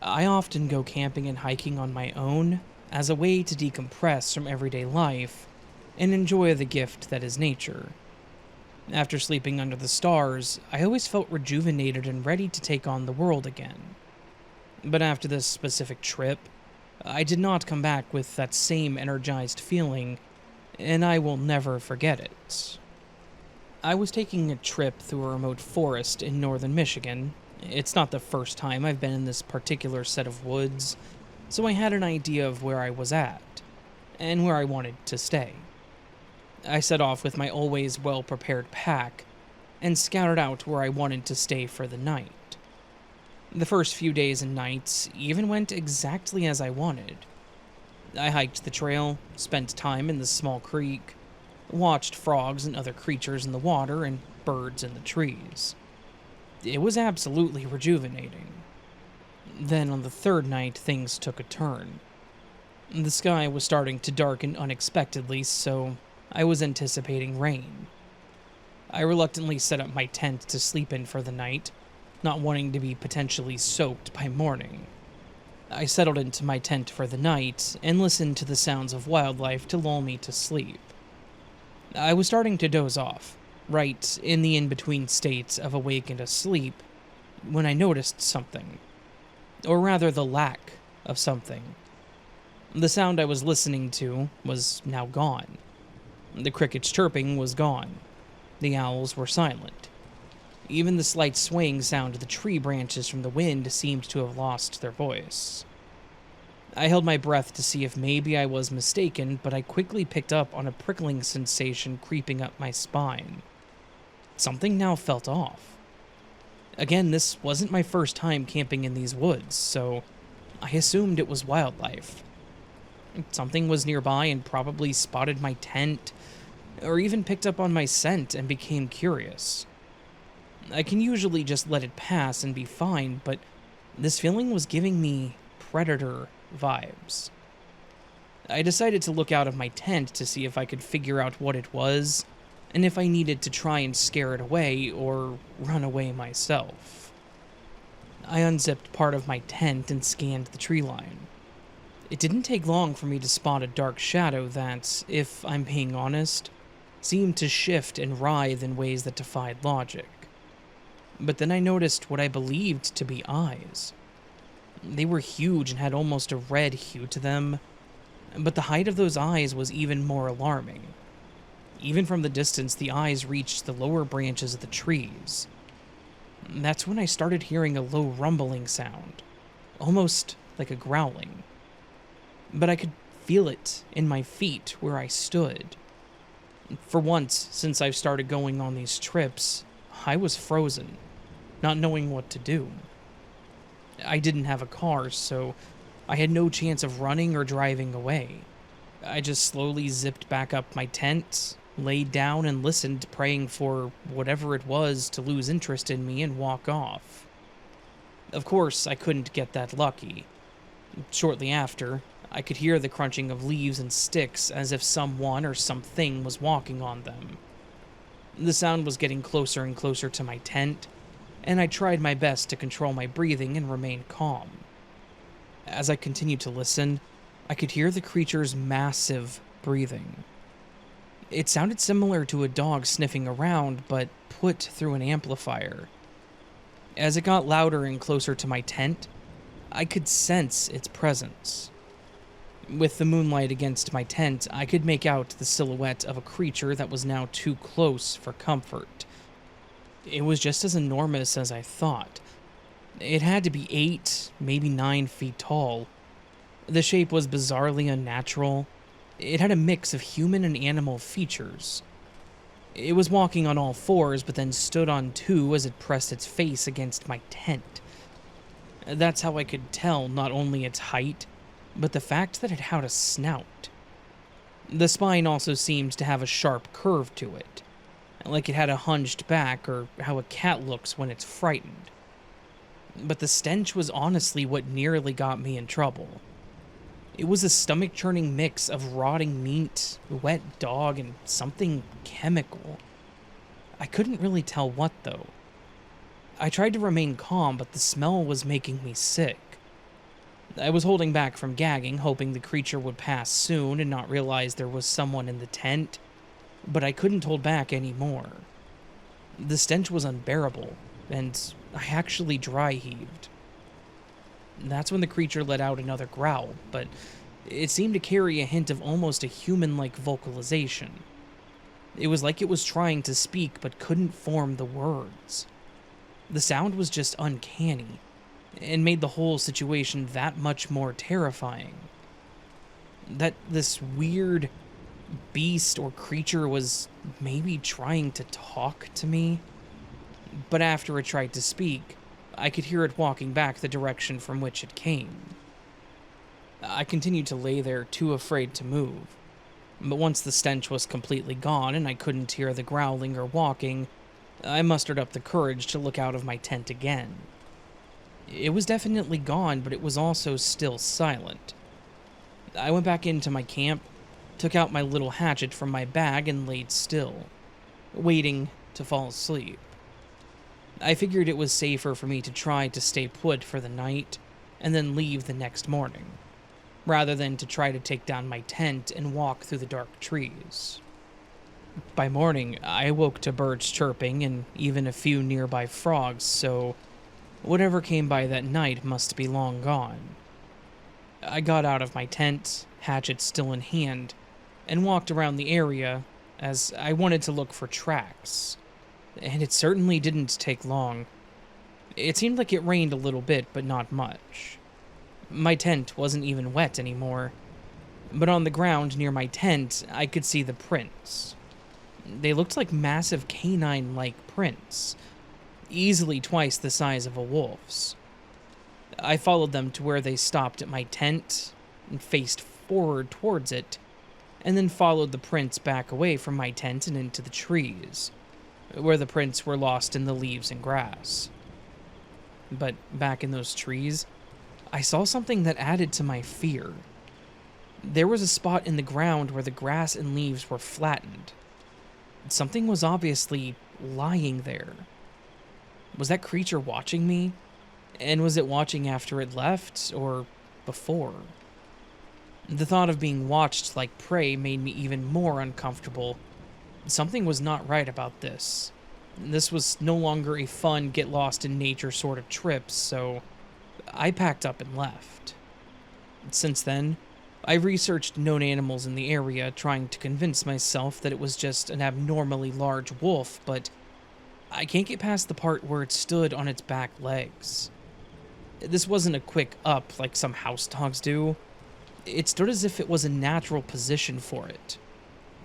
I often go camping and hiking on my own as a way to decompress from everyday life and enjoy the gift that is nature. After sleeping under the stars, I always felt rejuvenated and ready to take on the world again. But after this specific trip, I did not come back with that same energized feeling, and I will never forget it. I was taking a trip through a remote forest in northern Michigan. It's not the first time I've been in this particular set of woods, so I had an idea of where I was at, and where I wanted to stay. I set off with my always well-prepared pack, and scouted out where I wanted to stay for the night. The first few days and nights even went exactly as I wanted. I hiked the trail, spent time in the small creek, watched frogs and other creatures in the water and birds in the trees. It was absolutely rejuvenating. Then on the third night, things took a turn. The sky was starting to darken unexpectedly, so I was anticipating rain. I reluctantly set up my tent to sleep in for the night, not wanting to be potentially soaked by morning. I settled into my tent for the night and listened to the sounds of wildlife to lull me to sleep. I was starting to doze off, right in the in-between states of awake and asleep, when I noticed something. Or rather, the lack of something. The sound I was listening to was now gone. The crickets chirping was gone. The owls were silent. Even the slight swaying sound of the tree branches from the wind seemed to have lost their voice. I held my breath to see if maybe I was mistaken, but I quickly picked up on a prickling sensation creeping up my spine. Something now felt off. Again, this wasn't my first time camping in these woods, so I assumed it was wildlife. Something was nearby and probably spotted my tent, or even picked up on my scent and became curious. I can usually just let it pass and be fine, but this feeling was giving me predator vibes. I decided to look out of my tent to see if I could figure out what it was, and if I needed to try and scare it away or run away myself. I unzipped part of my tent and scanned the tree line. It didn't take long for me to spot a dark shadow that, if I'm being honest, seemed to shift and writhe in ways that defied logic. But then I noticed what I believed to be eyes. They were huge and had almost a red hue to them, but the height of those eyes was even more alarming. Even from the distance, the eyes reached the lower branches of the trees. That's when I started hearing a low rumbling sound, almost like a growling. But I could feel it in my feet where I stood. For once, since I've started going on these trips, I was frozen, not knowing what to do. I didn't have a car, so I had no chance of running or driving away. I just slowly zipped back up my tent, laid down and listened, praying for whatever it was to lose interest in me and walk off. Of course, I couldn't get that lucky. Shortly after, I could hear the crunching of leaves and sticks as if someone or something was walking on them. The sound was getting closer and closer to my tent, and I tried my best to control my breathing and remain calm. As I continued to listen, I could hear the creature's massive breathing. It sounded similar to a dog sniffing around, but put through an amplifier. As it got louder and closer to my tent, I could sense its presence. With the moonlight against my tent, I could make out the silhouette of a creature that was now too close for comfort. It was just as enormous as I thought. It had to be 8, maybe 9 feet tall. The shape was bizarrely unnatural. It had a mix of human and animal features. It was walking on all fours, but then stood on 2 as it pressed its face against my tent. That's how I could tell not only its height, but the fact that it had a snout. The spine also seemed to have a sharp curve to it, like it had a hinged back, or how a cat looks when it's frightened. But the stench was honestly what nearly got me in trouble. It was a stomach-churning mix of rotting meat, wet dog, and something chemical. I couldn't really tell what, though. I tried to remain calm, but the smell was making me sick. I was holding back from gagging, hoping the creature would pass soon and not realize there was someone in the tent, but I couldn't hold back anymore. The stench was unbearable, and I actually dry heaved. That's when the creature let out another growl, but it seemed to carry a hint of almost a human-like vocalization. It was like it was trying to speak but couldn't form the words. The sound was just uncanny, and made the whole situation that much more terrifying. That this weird beast or creature was maybe trying to talk to me, but after it tried to speak, I could hear it walking back the direction from which it came. I continued to lay there, too afraid to move, but once the stench was completely gone and I couldn't hear the growling or walking, I mustered up the courage to look out of my tent again. It was definitely gone, but it was also still silent. I went back into my camp, took out my little hatchet from my bag, and laid still, waiting to fall asleep. I figured it was safer for me to try to stay put for the night and then leave the next morning, rather than to try to take down my tent and walk through the dark trees. By morning, I awoke to birds chirping and even a few nearby frogs, so whatever came by that night must be long gone. I got out of my tent, hatchet still in hand, and walked around the area as I wanted to look for tracks. And it certainly didn't take long. It seemed like it rained a little bit, but not much. My tent wasn't even wet anymore, but on the ground near my tent, I could see the prints. They looked like massive canine-like prints, easily twice the size of a wolf's. I followed them to where they stopped at my tent and faced forward towards it, and then followed the prints back away from my tent and into the trees, where the prints were lost in the leaves and grass. But back in those trees, I saw something that added to my fear. There was a spot in the ground where the grass and leaves were flattened. Something was obviously lying there. Was that creature watching me? And was it watching after it left, or before? The thought of being watched like prey made me even more uncomfortable. Something was not right about this. This was no longer a fun, get-lost-in-nature sort of trip, so I packed up and left. Since then, I researched known animals in the area, trying to convince myself that it was just an abnormally large wolf, but I can't get past the part where it stood on its back legs. This wasn't a quick up like some house dogs do. It stood as if it was a natural position for it.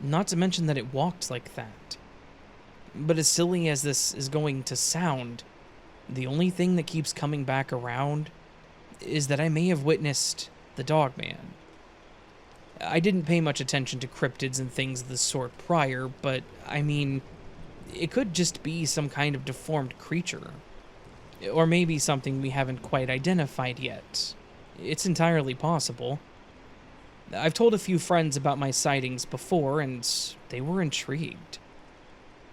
Not to mention that it walked like that. But as silly as this is going to sound, the only thing that keeps coming back around is that I may have witnessed the Dogman. I didn't pay much attention to cryptids and things of this sort prior, but I mean, it could just be some kind of deformed creature. Or maybe something we haven't quite identified yet. It's entirely possible. I've told a few friends about my sightings before, and they were intrigued.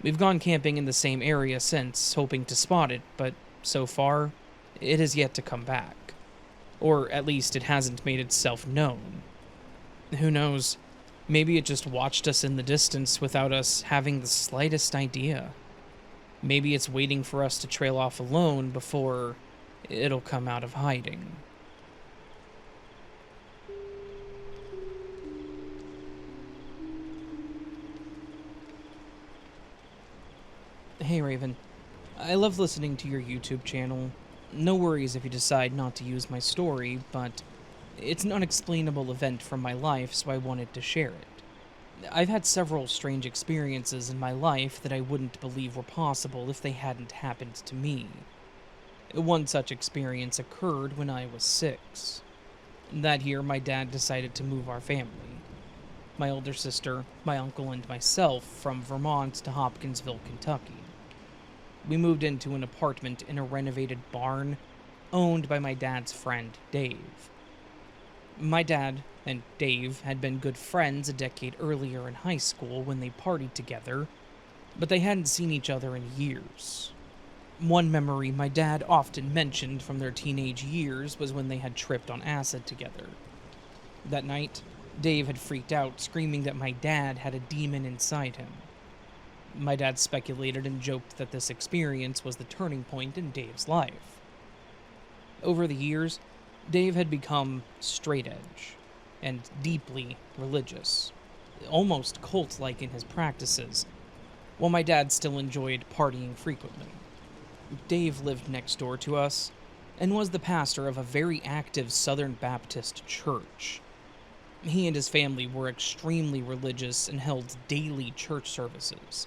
We've gone camping in the same area since, hoping to spot it, but so far, it has yet to come back. Or at least it hasn't made itself known. Who knows? Maybe it just watched us in the distance without us having the slightest idea. Maybe it's waiting for us to trail off alone before it'll come out of hiding. Hey Raven, I love listening to your YouTube channel. No worries if you decide not to use my story, but it's an unexplainable event from my life, so I wanted to share it. I've had several strange experiences in my life that I wouldn't believe were possible if they hadn't happened to me. One such experience occurred when I was 6. That year, my dad decided to move our family. My older sister, my uncle, and myself from Vermont to Hopkinsville, Kentucky. We moved into an apartment in a renovated barn owned by my dad's friend, Dave. My dad and Dave had been good friends a decade earlier in high school when they partied together, but they hadn't seen each other in years. One memory my dad often mentioned from their teenage years was when they had tripped on acid together. That night, Dave had freaked out, screaming that my dad had a demon inside him. My dad speculated and joked that this experience was the turning point in Dave's life. Over the years, Dave had become straight edge and deeply religious, almost cult-like in his practices, while my dad still enjoyed partying frequently. Dave lived next door to us and was the pastor of a very active Southern Baptist church. He and his family were extremely religious and held daily church services.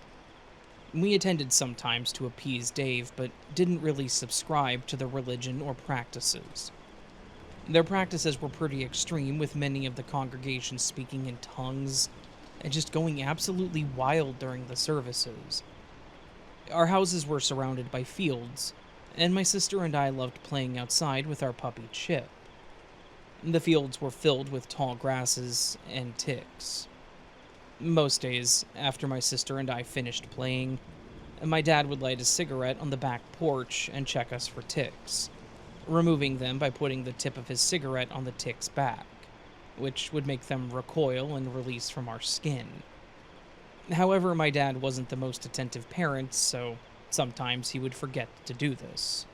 We attended sometimes to appease Dave, but didn't really subscribe to the religion or practices. Their practices were pretty extreme, with many of the congregation speaking in tongues and just going absolutely wild during the services. Our houses were surrounded by fields, and my sister and I loved playing outside with our puppy Chip. The fields were filled with tall grasses and ticks. Most days, after my sister and I finished playing, my dad would light a cigarette on the back porch and check us for ticks, removing them by putting the tip of his cigarette on the tick's back, which would make them recoil and release from our skin. However, my dad wasn't the most attentive parent, so sometimes he would forget to do this.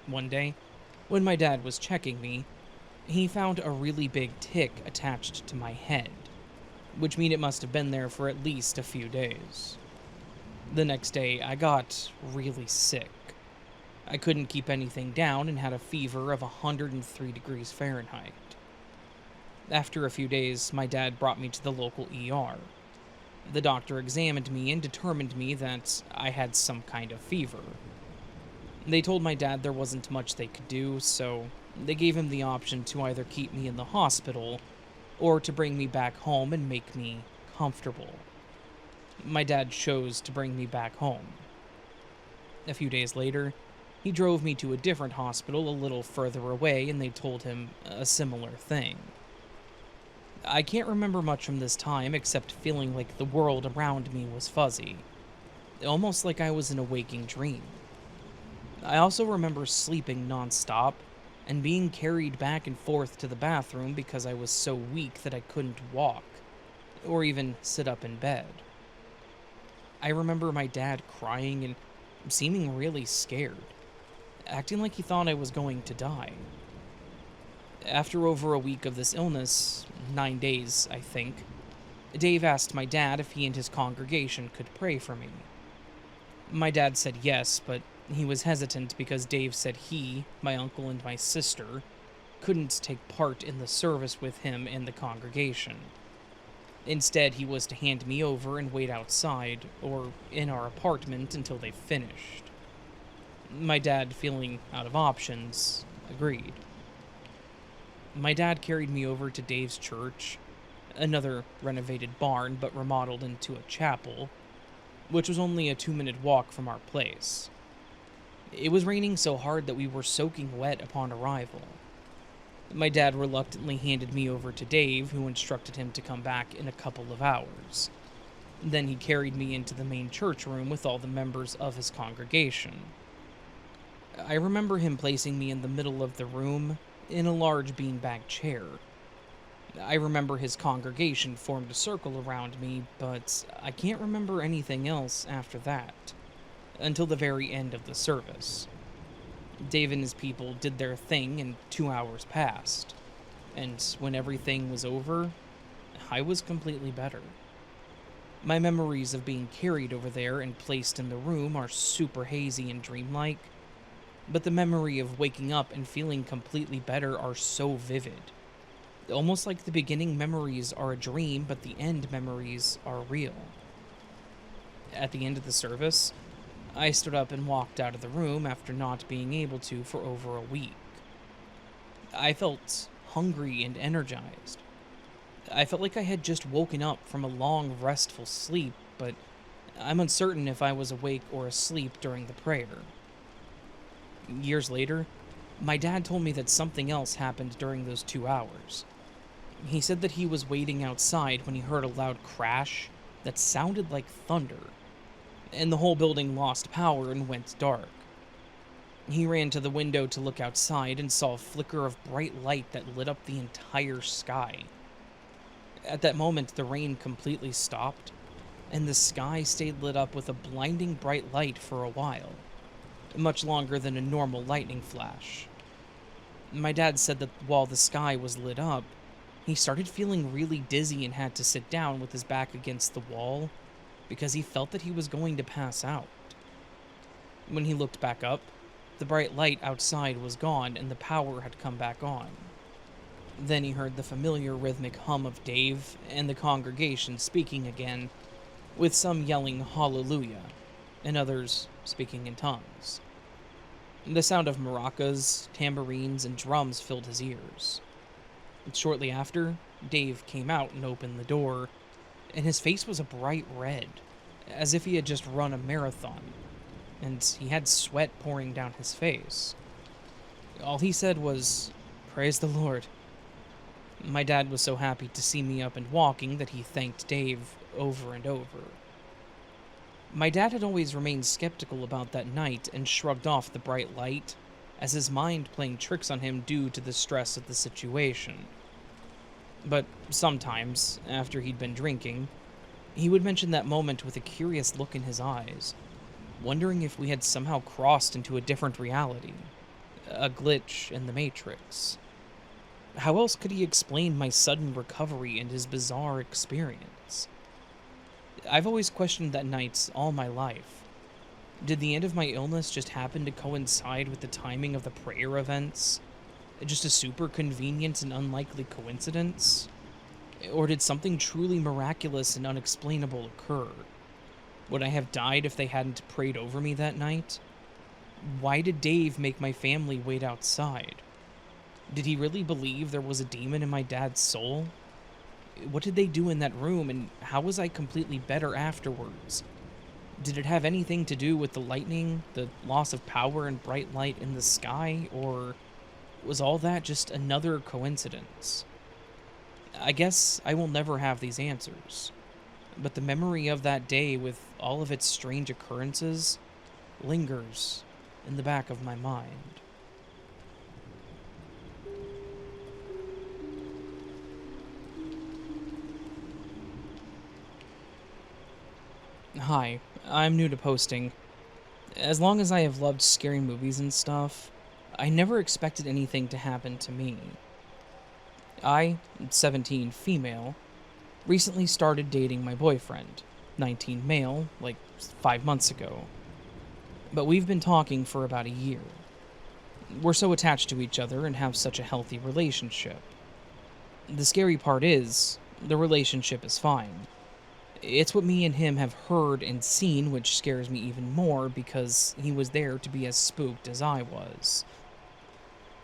One day, when my dad was checking me, he found a really big tick attached to my head, which means it must have been there for at least a few days. The next day, I got really sick. I couldn't keep anything down and had a fever of 103 degrees Fahrenheit. After a few days, my dad brought me to the local ER. The doctor examined me and determined me that I had some kind of fever. They told my dad there wasn't much they could do, so they gave him the option to either keep me in the hospital or to bring me back home and make me comfortable. My dad chose to bring me back home. A few days later, he drove me to a different hospital a little further away, and they told him a similar thing. I can't remember much from this time except feeling like the world around me was fuzzy, almost like I was in a waking dream. I also remember sleeping nonstop and being carried back and forth to the bathroom because I was so weak that I couldn't walk or even sit up in bed. I remember my dad crying and seeming really scared, acting like he thought I was going to die. After over a week of this illness, 9 days, I think, Dave asked my dad if he and his congregation could pray for me. My dad said yes, but he was hesitant because Dave said he, my uncle, and my sister couldn't take part in the service with him and the congregation. Instead, he was to hand me over and wait outside, or in our apartment, until they finished. My dad, feeling out of options, agreed. My dad carried me over to Dave's church, another renovated barn but remodeled into a chapel, which was only a 2-minute walk from our place. It was raining so hard that we were soaking wet upon arrival. My dad reluctantly handed me over to Dave, who instructed him to come back in a couple of hours. Then he carried me into the main church room with all the members of his congregation. I remember him placing me in the middle of the room, in a large beanbag chair. I remember his congregation formed a circle around me, but I can't remember anything else after that, until the very end of the service. Dave and his people did their thing and 2 hours passed, and when everything was over, I was completely better. My memories of being carried over there and placed in the room are super hazy and dreamlike, but the memory of waking up and feeling completely better are so vivid. Almost like the beginning memories are a dream, but the end memories are real. At the end of the service, I stood up and walked out of the room after not being able to for over a week. I felt hungry and energized. I felt like I had just woken up from a long, restful sleep, but I'm uncertain if I was awake or asleep during the prayer. Years later, my dad told me that something else happened during those 2 hours. He said that he was waiting outside when he heard a loud crash that sounded like thunder. and the whole building lost power and went dark. He ran to the window to look outside and saw a flicker of bright light that lit up the entire sky. At that moment, the rain completely stopped, and the sky stayed lit up with a blinding bright light for a while, much longer than a normal lightning flash. My dad said that while the sky was lit up, he started feeling really dizzy and had to sit down with his back against the wall because he felt that he was going to pass out. When he looked back up, the bright light outside was gone and the power had come back on. Then he heard the familiar rhythmic hum of Dave and the congregation speaking again, with some yelling hallelujah, and others speaking in tongues. The sound of maracas, tambourines, and drums filled his ears. Shortly after, Dave came out and opened the door, and his face was a bright red, as if he had just run a marathon, and he had sweat pouring down his face. All he said was, "Praise the Lord." My dad was so happy to see me up and walking that he thanked Dave over and over. My dad had always remained skeptical about that night and shrugged off the bright light, as his mind playing tricks on him due to the stress of the situation. But sometimes, after he'd been drinking, he would mention that moment with a curious look in his eyes, wondering if we had somehow crossed into a different reality, a glitch in the Matrix. How else could he explain my sudden recovery and his bizarre experience? I've always questioned that night all my life. Did the end of my illness just happen to coincide with the timing of the prayer events? Just a super convenient and unlikely coincidence? Or did something truly miraculous and unexplainable occur? Would I have died if they hadn't prayed over me that night? Why did Dave make my family wait outside? Did he really believe there was a demon in my dad's soul? What did they do in that room, and how was I completely better afterwards? Did it have anything to do with the lightning, the loss of power and bright light in the sky, or was all that just another coincidence? I guess I will never have these answers, but the memory of that day with all of its strange occurrences lingers in the back of my mind. Hi, I'm new to posting. As long as I have loved scary movies and stuff, I never expected anything to happen to me. I, 17 female, recently started dating my boyfriend, 19 male, like 5 months ago. But we've been talking for about a year. We're so attached to each other and have such a healthy relationship. The scary part is, the relationship is fine. It's what me and him have heard and seen which scares me even more because he was there to be as spooked as I was.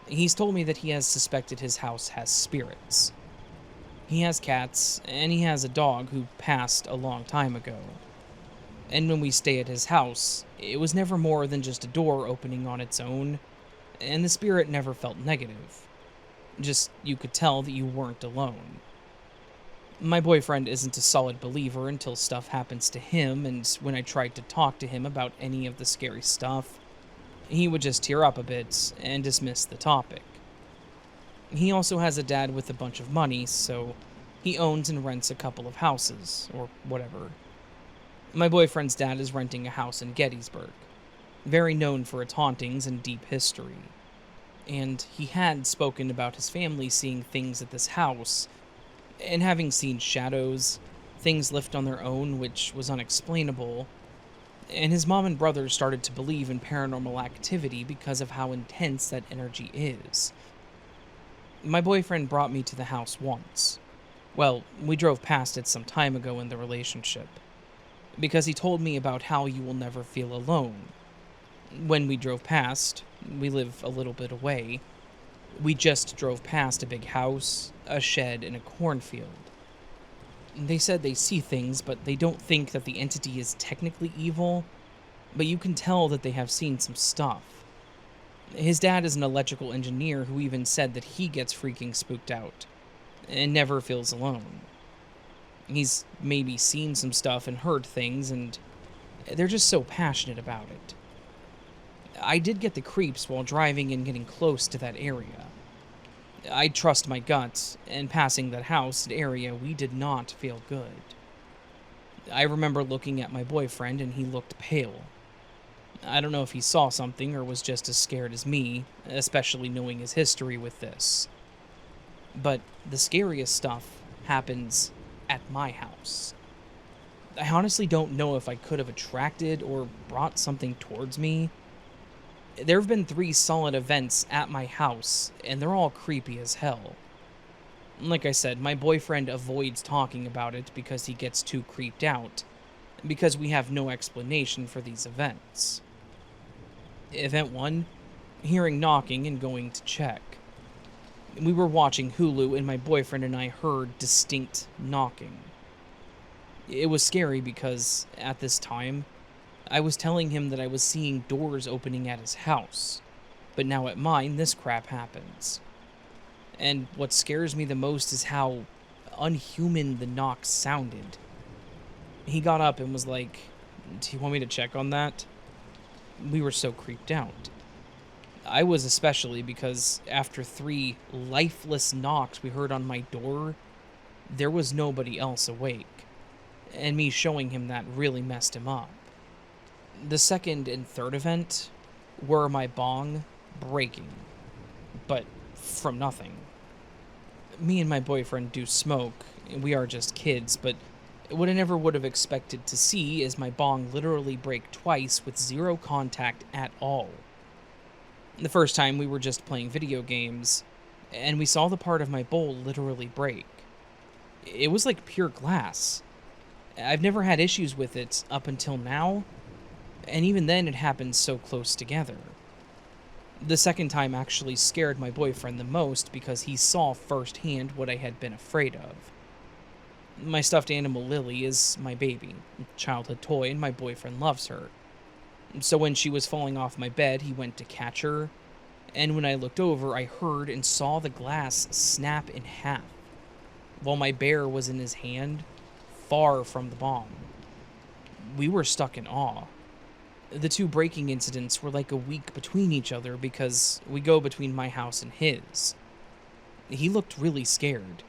He's told me that he has suspected his house has spirits. He has cats, and he has a dog who passed a long time ago. And when we stay at his house, it was never more than just a door opening on its own, and the spirit never felt negative. Just you could tell that you weren't alone. My boyfriend isn't a solid believer until stuff happens to him, and when I tried to talk to him about any of the scary stuff, he would just tear up a bit and dismiss the topic. He also has a dad with a bunch of money, so he owns and rents a couple of houses, or whatever. My boyfriend's dad is renting a house in Gettysburg, very known for its hauntings and deep history. And he had spoken about his family seeing things at this house, and having seen shadows, things lift on their own which was unexplainable, and his mom and brother started to believe in paranormal activity because of how intense that energy is. My boyfriend brought me to the house once. Well, we drove past it some time ago in the relationship, because he told me about how you will never feel alone. When we drove past, we live a little bit away, we just drove past a big house, a shed, and a cornfield. They said they see things, but they don't think that the entity is technically evil, but you can tell that they have seen some stuff. His dad is an electrical engineer who even said that he gets freaking spooked out, and never feels alone. He's maybe seen some stuff and heard things, and They're just so passionate about it. I did get the creeps while driving and getting close to that area. I trust my gut, and passing that house and area, we did not feel good. I remember looking at my boyfriend and he looked pale. I don't know if he saw something or was just as scared as me, especially knowing his history with this. But the scariest stuff happens at my house. I honestly don't know if I could have attracted or brought something towards me. There have been 3 solid events at my house, and they're all creepy as hell. Like I said, my boyfriend avoids talking about it because he gets too creeped out, because we have no explanation for these events. Event 1, hearing knocking and going to check. We were watching Hulu and my boyfriend and I heard distinct knocking. It was scary because, at this time, I was telling him that I was seeing doors opening at his house, but now at mine, this crap happens. And what scares me the most is how unhuman the knocks sounded. He got up and was like, "Do you want me to check on that?" We were so creeped out. I was especially because after 3 lifeless knocks we heard on my door, there was nobody else awake, and me showing him that really messed him up. The second and third event were my bong breaking, but from nothing. Me and my boyfriend do smoke, and we are just kids, but what I never would have expected to see is my bong literally break twice with 0 contact at all. The first time we were just playing video games, and we saw the part of my bowl literally break. It was like pure glass. I've never had issues with it up until now, and even then it happened so close together. The second time actually scared my boyfriend the most because he saw firsthand what I had been afraid of. My stuffed animal Lily is my baby, childhood toy, and my boyfriend loves her. So when she was falling off my bed, he went to catch her, and when I looked over, I heard and saw the glass snap in half, while my bear was in his hand, far from the bomb. We were stuck in awe. The 2 breaking incidents were like a week between each other because we go between my house and his. He looked really scared.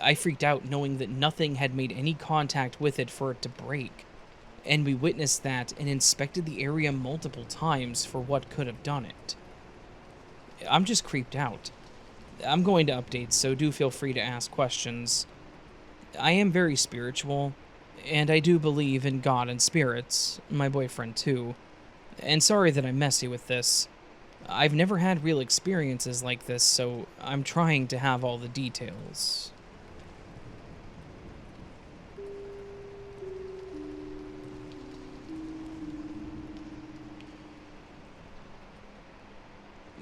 I freaked out knowing that nothing had made any contact with it for it to break, and we witnessed that and inspected the area multiple times for what could have done it. I'm just creeped out. I'm going to update, so do feel free to ask questions. I am very spiritual, and I do believe in God and spirits, my boyfriend too, and sorry that I'm messy with this. I've never had real experiences like this, so I'm trying to have all the details.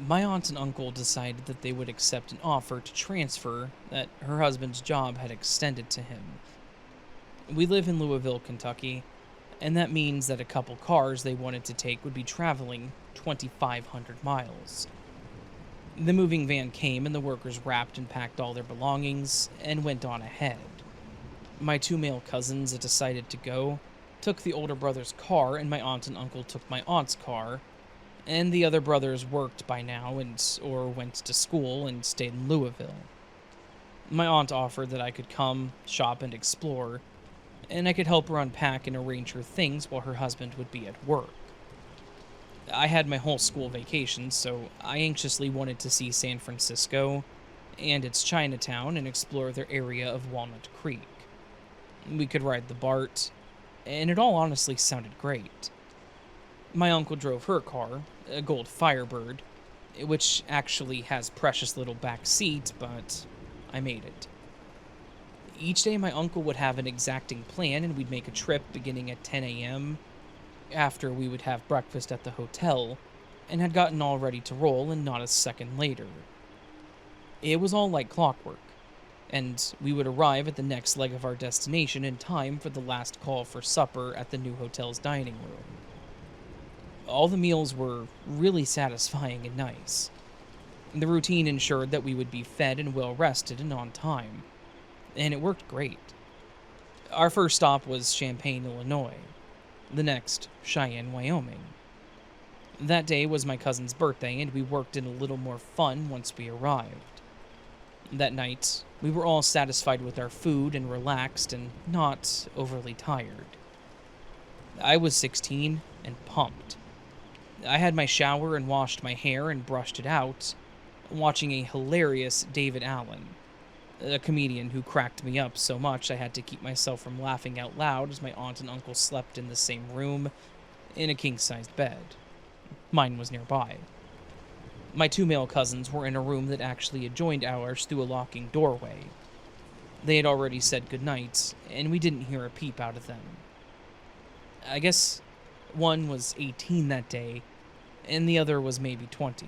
My aunt and uncle decided that they would accept an offer to transfer that her husband's job had extended to him. We live in Louisville, Kentucky, and that means that a couple cars they wanted to take would be traveling 2,500 miles. The moving van came and the workers wrapped and packed all their belongings and went on ahead. My 2 male cousins that decided to go took the older brother's car, and my aunt and uncle took my aunt's car, and the other brothers worked by now or went to school and stayed in Louisville. My aunt offered that I could come, shop, and explore, and I could help her unpack and arrange her things while her husband would be at work. I had my whole school vacation, so I anxiously wanted to see San Francisco and its Chinatown and explore their area of Walnut Creek. We could ride the BART, and it all honestly sounded great. My uncle drove her car, a gold Firebird, which actually has precious little back seat, but I made it. Each day my uncle would have an exacting plan and we'd make a trip beginning at 10 a.m. After we would have breakfast at the hotel and had gotten all ready to roll and not a second later. It was all like clockwork, and we would arrive at the next leg of our destination in time for the last call for supper at the new hotel's dining room. All the meals were really satisfying and nice. The routine ensured that we would be fed and well rested and on time, and it worked great. Our first stop was Champaign, Illinois. the next, Cheyenne, Wyoming. That day was my cousin's birthday, and we worked in a little more fun once we arrived. That night, we were all satisfied with our food and relaxed and not overly tired. I was 16 and pumped. I had my shower and washed my hair and brushed it out, watching a hilarious David Allen, a comedian who cracked me up so much I had to keep myself from laughing out loud as my aunt and uncle slept in the same room in a king-sized bed. Mine was nearby. My two male cousins were in a room that actually adjoined ours through a locking doorway. They had already said goodnight, and we didn't hear a peep out of them. I guess one was 18 that day, and the other was maybe 20.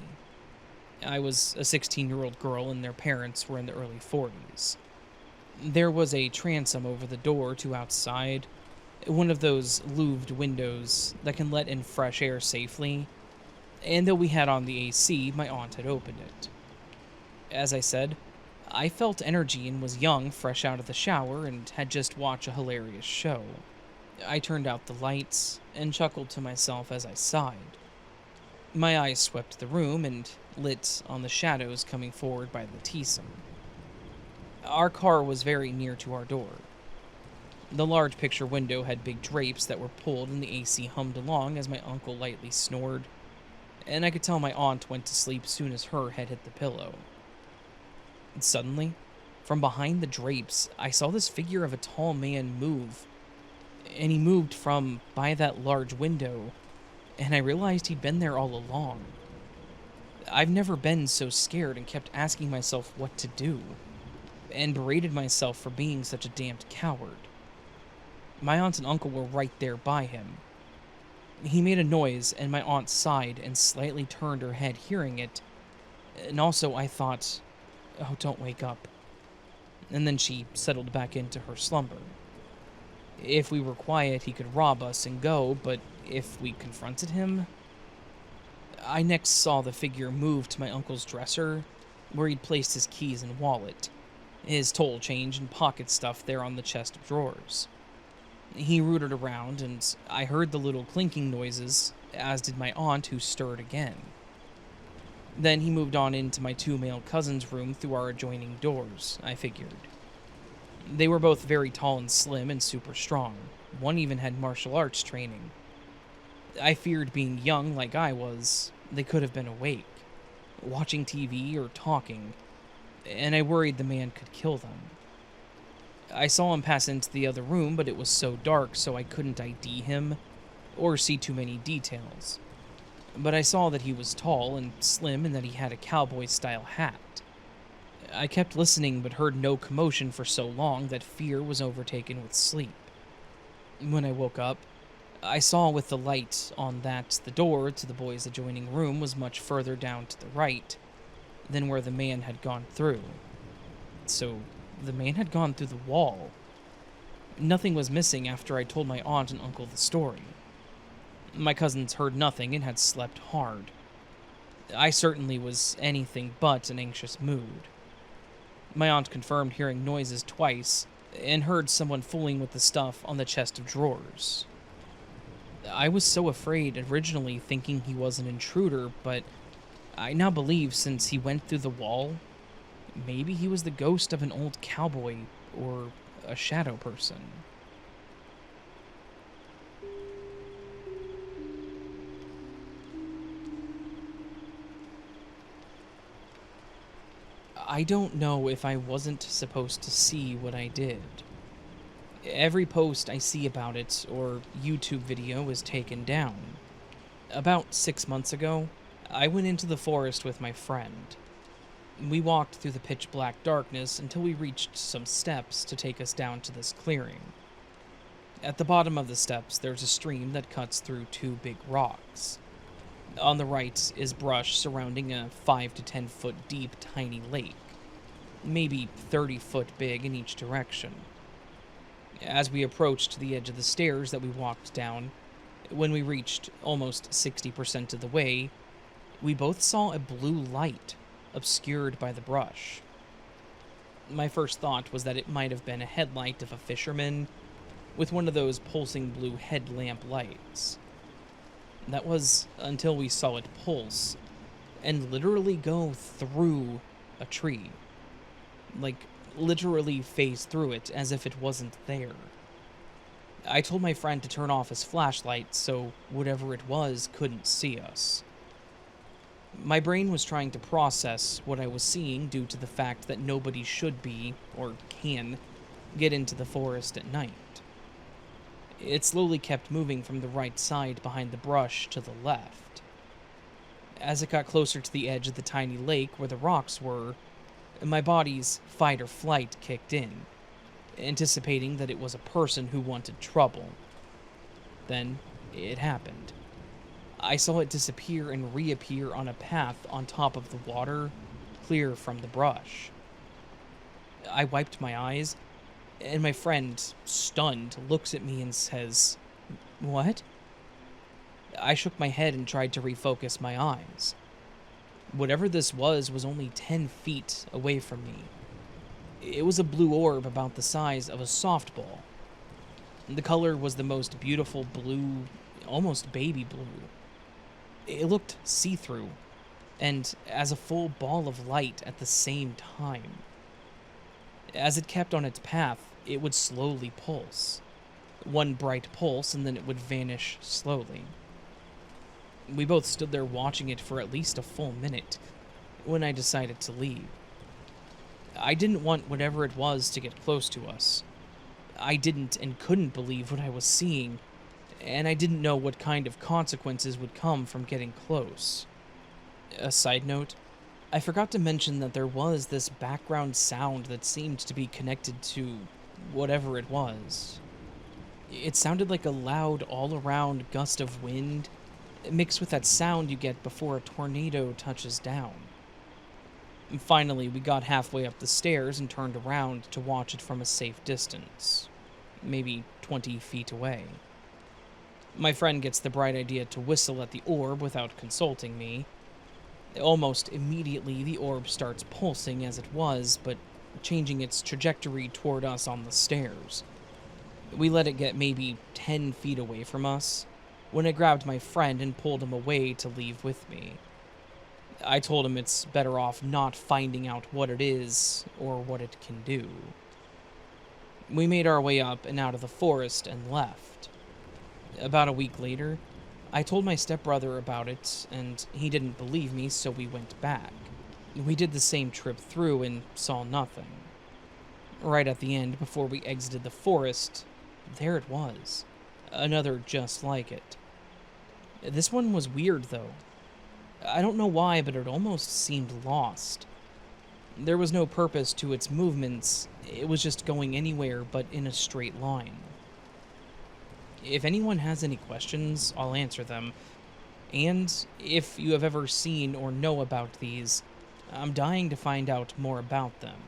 I was a 16-year-old girl, and their parents were in the early 40s. There was a transom over the door to outside, one of those louved windows that can let in fresh air safely, and though we had on the AC, my aunt had opened it. As I said, I felt energy and was young, fresh out of the shower, and had just watched a hilarious show. I turned out the lights and chuckled to myself as I sighed. My eyes swept the room and lit on the shadows coming forward by the T-some. Our car was very near to our door. The large picture window had big drapes that were pulled and the AC hummed along as my uncle lightly snored, and I could tell my aunt went to sleep soon as her head hit the pillow. And suddenly, from behind the drapes, I saw this figure of a tall man move, and he moved from by that large window, and I realized he'd been there all along. I've never been so scared and kept asking myself what to do, and berated myself for being such a damned coward. My aunt and uncle were right there by him. He made a noise, and my aunt sighed and slightly turned her head hearing it, and also I thought, oh, don't wake up. And then she settled back into her slumber. If we were quiet, he could rob us and go, but if we confronted him... I next saw the figure move to my uncle's dresser, where he'd placed his keys and wallet, his toll change and pocket stuff there on the chest of drawers. He rooted around, and I heard the little clinking noises, as did my aunt, who stirred again. Then he moved on into my two male cousins' room through our adjoining doors, I figured. They were both very tall and slim and super strong. One even had martial arts training. I feared being young like I was, they could have been awake, watching TV or talking, and I worried the man could kill them. I saw him pass into the other room, but it was so dark so I couldn't ID him or see too many details. But I saw that he was tall and slim and that he had a cowboy-style hat. I kept listening but heard no commotion for so long that fear was overtaken with sleep. When I woke up, I saw with the light on that the door to the boys' adjoining room was much further down to the right than where the man had gone through. So, the man had gone through the wall. Nothing was missing after I told my aunt and uncle the story. My cousins heard nothing and had slept hard. I certainly was anything but an anxious mood. My aunt confirmed hearing noises twice and heard someone fooling with the stuff on the chest of drawers. I was so afraid originally, thinking he was an intruder, but I now believe since he went through the wall, maybe he was the ghost of an old cowboy or a shadow person. I don't know if I wasn't supposed to see what I did. Every post I see about it or YouTube video is taken down. About 6 months ago, I went into the forest with my friend. We walked through the pitch-black darkness until we reached some steps to take us down to this clearing. At the bottom of the steps, there's a stream that cuts through two big rocks. On the right is brush surrounding a 5 to 10 foot deep tiny lake, maybe 30 foot big in each direction. As we approached the edge of the stairs that we walked down, when we reached almost 60% of the way, we both saw a blue light obscured by the brush. My first thought was that it might have been a headlight of a fisherman, with one of those pulsing blue headlamp lights. That was until we saw it pulse and literally go through a tree. Like, literally phase through it as if it wasn't there. I told my friend to turn off his flashlight so whatever it was couldn't see us. My brain was trying to process what I was seeing due to the fact that nobody should be, or can, get into the forest at night. It slowly kept moving from the right side behind the brush to the left. As it got closer to the edge of the tiny lake where the rocks were, my body's fight or flight kicked in, anticipating that it was a person who wanted trouble. Then it happened. I saw it disappear and reappear on a path on top of the water, clear from the brush. I wiped my eyes, and my friend, stunned, looks at me and says, "What?" I shook my head and tried to refocus my eyes. Whatever this was only 10 feet away from me. It was a blue orb about the size of a softball. The color was the most beautiful blue, almost baby blue. It looked see-through, and as a full ball of light at the same time. As it kept on its path, it would slowly pulse. One bright pulse, and then it would vanish slowly. We both stood there watching it for at least a full minute, when I decided to leave. I didn't want whatever it was to get close to us. I didn't and couldn't believe what I was seeing, and I didn't know what kind of consequences would come from getting close. A side note, I forgot to mention that there was this background sound that seemed to be connected to whatever it was. It sounded like a loud, all-around gust of wind, mixed with that sound you get before a tornado touches down. And finally, we got halfway up the stairs and turned around to watch it from a safe distance, maybe 20 feet away. My friend gets the bright idea to whistle at the orb without consulting me. Almost immediately, the orb starts pulsing as it was, but changing its trajectory toward us on the stairs. We let it get maybe 10 feet away from us, when I grabbed my friend and pulled him away to leave with me. I told him it's better off not finding out what it is or what it can do. We made our way up and out of the forest and left. About a week later, I told my stepbrother about it, and he didn't believe me, so we went back. We did the same trip through and saw nothing. Right at the end, before we exited the forest, there it was. Another just like it. This one was weird, though. I don't know why, but it almost seemed lost. There was no purpose to its movements, it was just going anywhere but in a straight line. If anyone has any questions, I'll answer them. And if you have ever seen or know about these, I'm dying to find out more about them.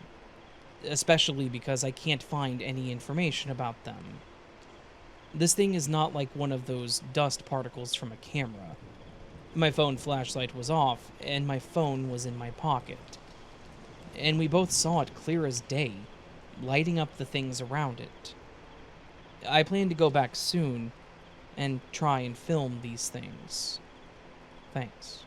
Especially because I can't find any information about them. This thing is not like one of those dust particles from a camera. My phone flashlight was off, and my phone was in my pocket. And we both saw it clear as day, lighting up the things around it. I plan to go back soon and try and film these things. Thanks.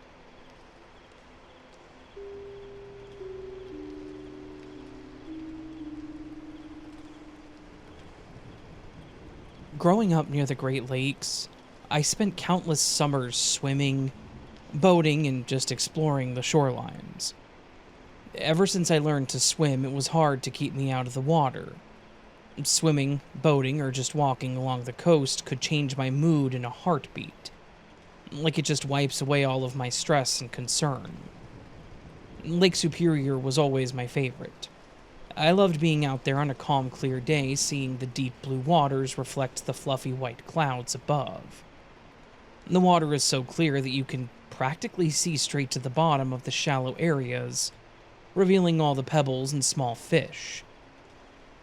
Growing up near the Great Lakes, I spent countless summers swimming, boating, and just exploring the shorelines. Ever since I learned to swim, it was hard to keep me out of the water. Swimming, boating, or just walking along the coast could change my mood in a heartbeat. Like it just wipes away all of my stress and concern. Lake Superior was always my favorite. I loved being out there on a calm, clear day, seeing the deep blue waters reflect the fluffy white clouds above. The water is so clear that you can practically see straight to the bottom of the shallow areas, revealing all the pebbles and small fish.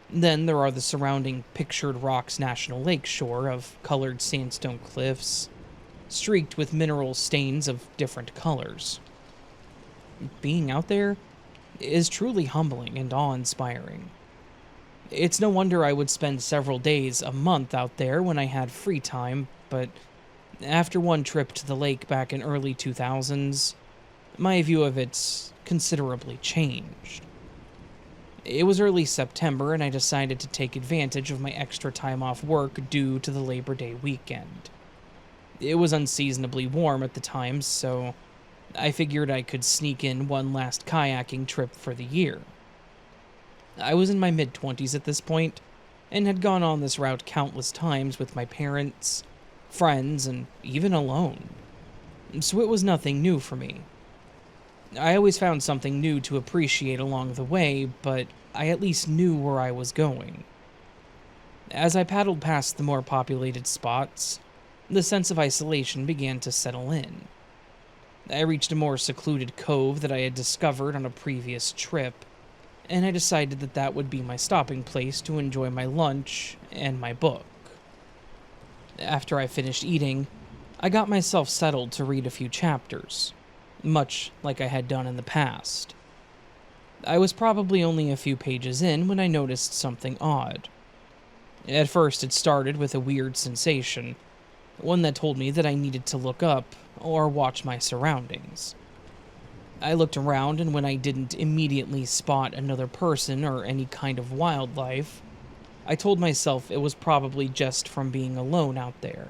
Then there are the surrounding Pictured Rocks National Lake shore of colored sandstone cliffs, streaked with mineral stains of different colors. Being out there is truly humbling and awe-inspiring. It's no wonder I would spend several days, a month out there when I had free time, but after one trip to the lake back in early 2000s, my view of it's considerably changed. It was early September and I decided to take advantage of my extra time off work due to the Labor Day weekend. It was unseasonably warm at the time, so I figured I could sneak in one last kayaking trip for the year. I was in my mid-20s at this point, and had gone on this route countless times with my parents, friends, and even alone. So it was nothing new for me. I always found something new to appreciate along the way, but I at least knew where I was going. As I paddled past the more populated spots, the sense of isolation began to settle in. I reached a more secluded cove that I had discovered on a previous trip, and I decided that that would be my stopping place to enjoy my lunch and my book. After I finished eating, I got myself settled to read a few chapters, much like I had done in the past. I was probably only a few pages in when I noticed something odd. At first, it started with a weird sensation, one that told me that I needed to look up or watch my surroundings. I looked around, and when I didn't immediately spot another person or any kind of wildlife, I told myself it was probably just from being alone out there.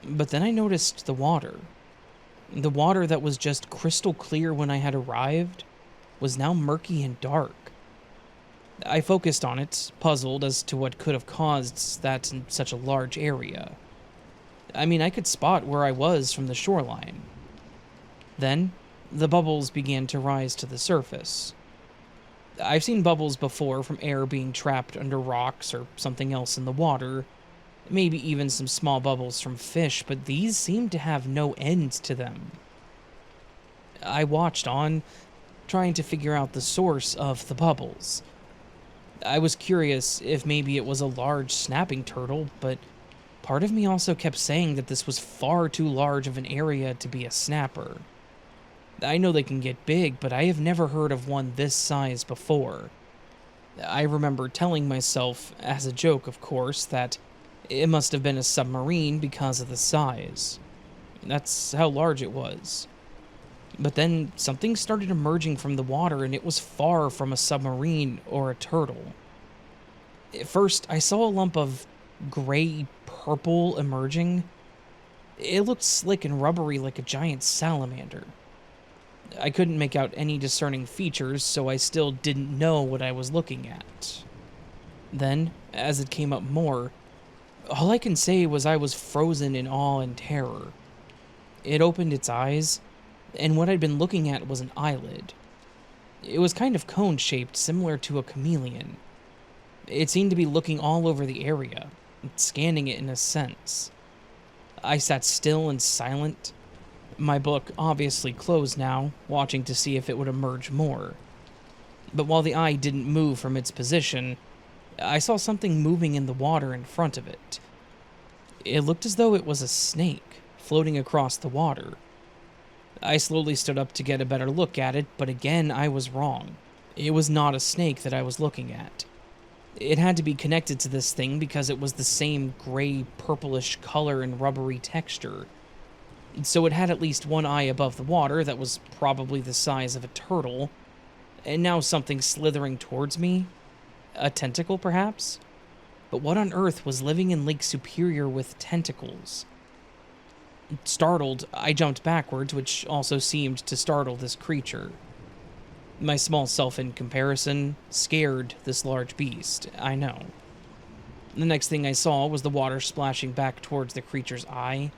But then I noticed the water. The water that was just crystal clear when I had arrived was now murky and dark. I focused on it, puzzled as to what could have caused that in such a large area. I mean, I could spot where I was from the shoreline. Then, the bubbles began to rise to the surface. I've seen bubbles before from air being trapped under rocks or something else in the water, maybe even some small bubbles from fish, but these seemed to have no end to them. I watched on, trying to figure out the source of the bubbles. I was curious if maybe it was a large snapping turtle, but part of me also kept saying that this was far too large of an area to be a snapper. I know they can get big, but I have never heard of one this size before. I remember telling myself, as a joke of course, that it must have been a submarine because of the size. That's how large it was. But then something started emerging from the water, and it was far from a submarine or a turtle. At first, I saw a lump of gray purple emerging. It looked slick and rubbery like a giant salamander. I couldn't make out any discerning features, so I still didn't know what I was looking at. Then, as it came up more, all I can say was I was frozen in awe and terror. It opened its eyes, and what I'd been looking at was an eyelid. It was kind of cone-shaped, similar to a chameleon. It seemed to be looking all over the area, scanning it in a sense. I sat still and silent, my book obviously closed now, watching to see if it would emerge more. But while the eye didn't move from its position, I saw something moving in the water in front of it. It looked as though it was a snake, floating across the water. I slowly stood up to get a better look at it, but again I was wrong. It was not a snake that I was looking at. It had to be connected to this thing because it was the same gray, purplish color and rubbery texture. So it had at least one eye above the water that was probably the size of a turtle, and now something slithering towards me. A tentacle, perhaps? But what on earth was living in Lake Superior with tentacles? Startled, I jumped backwards, which also seemed to startle this creature. My small self, in comparison, scared this large beast, I know. The next thing I saw was the water splashing back towards the creature's eye,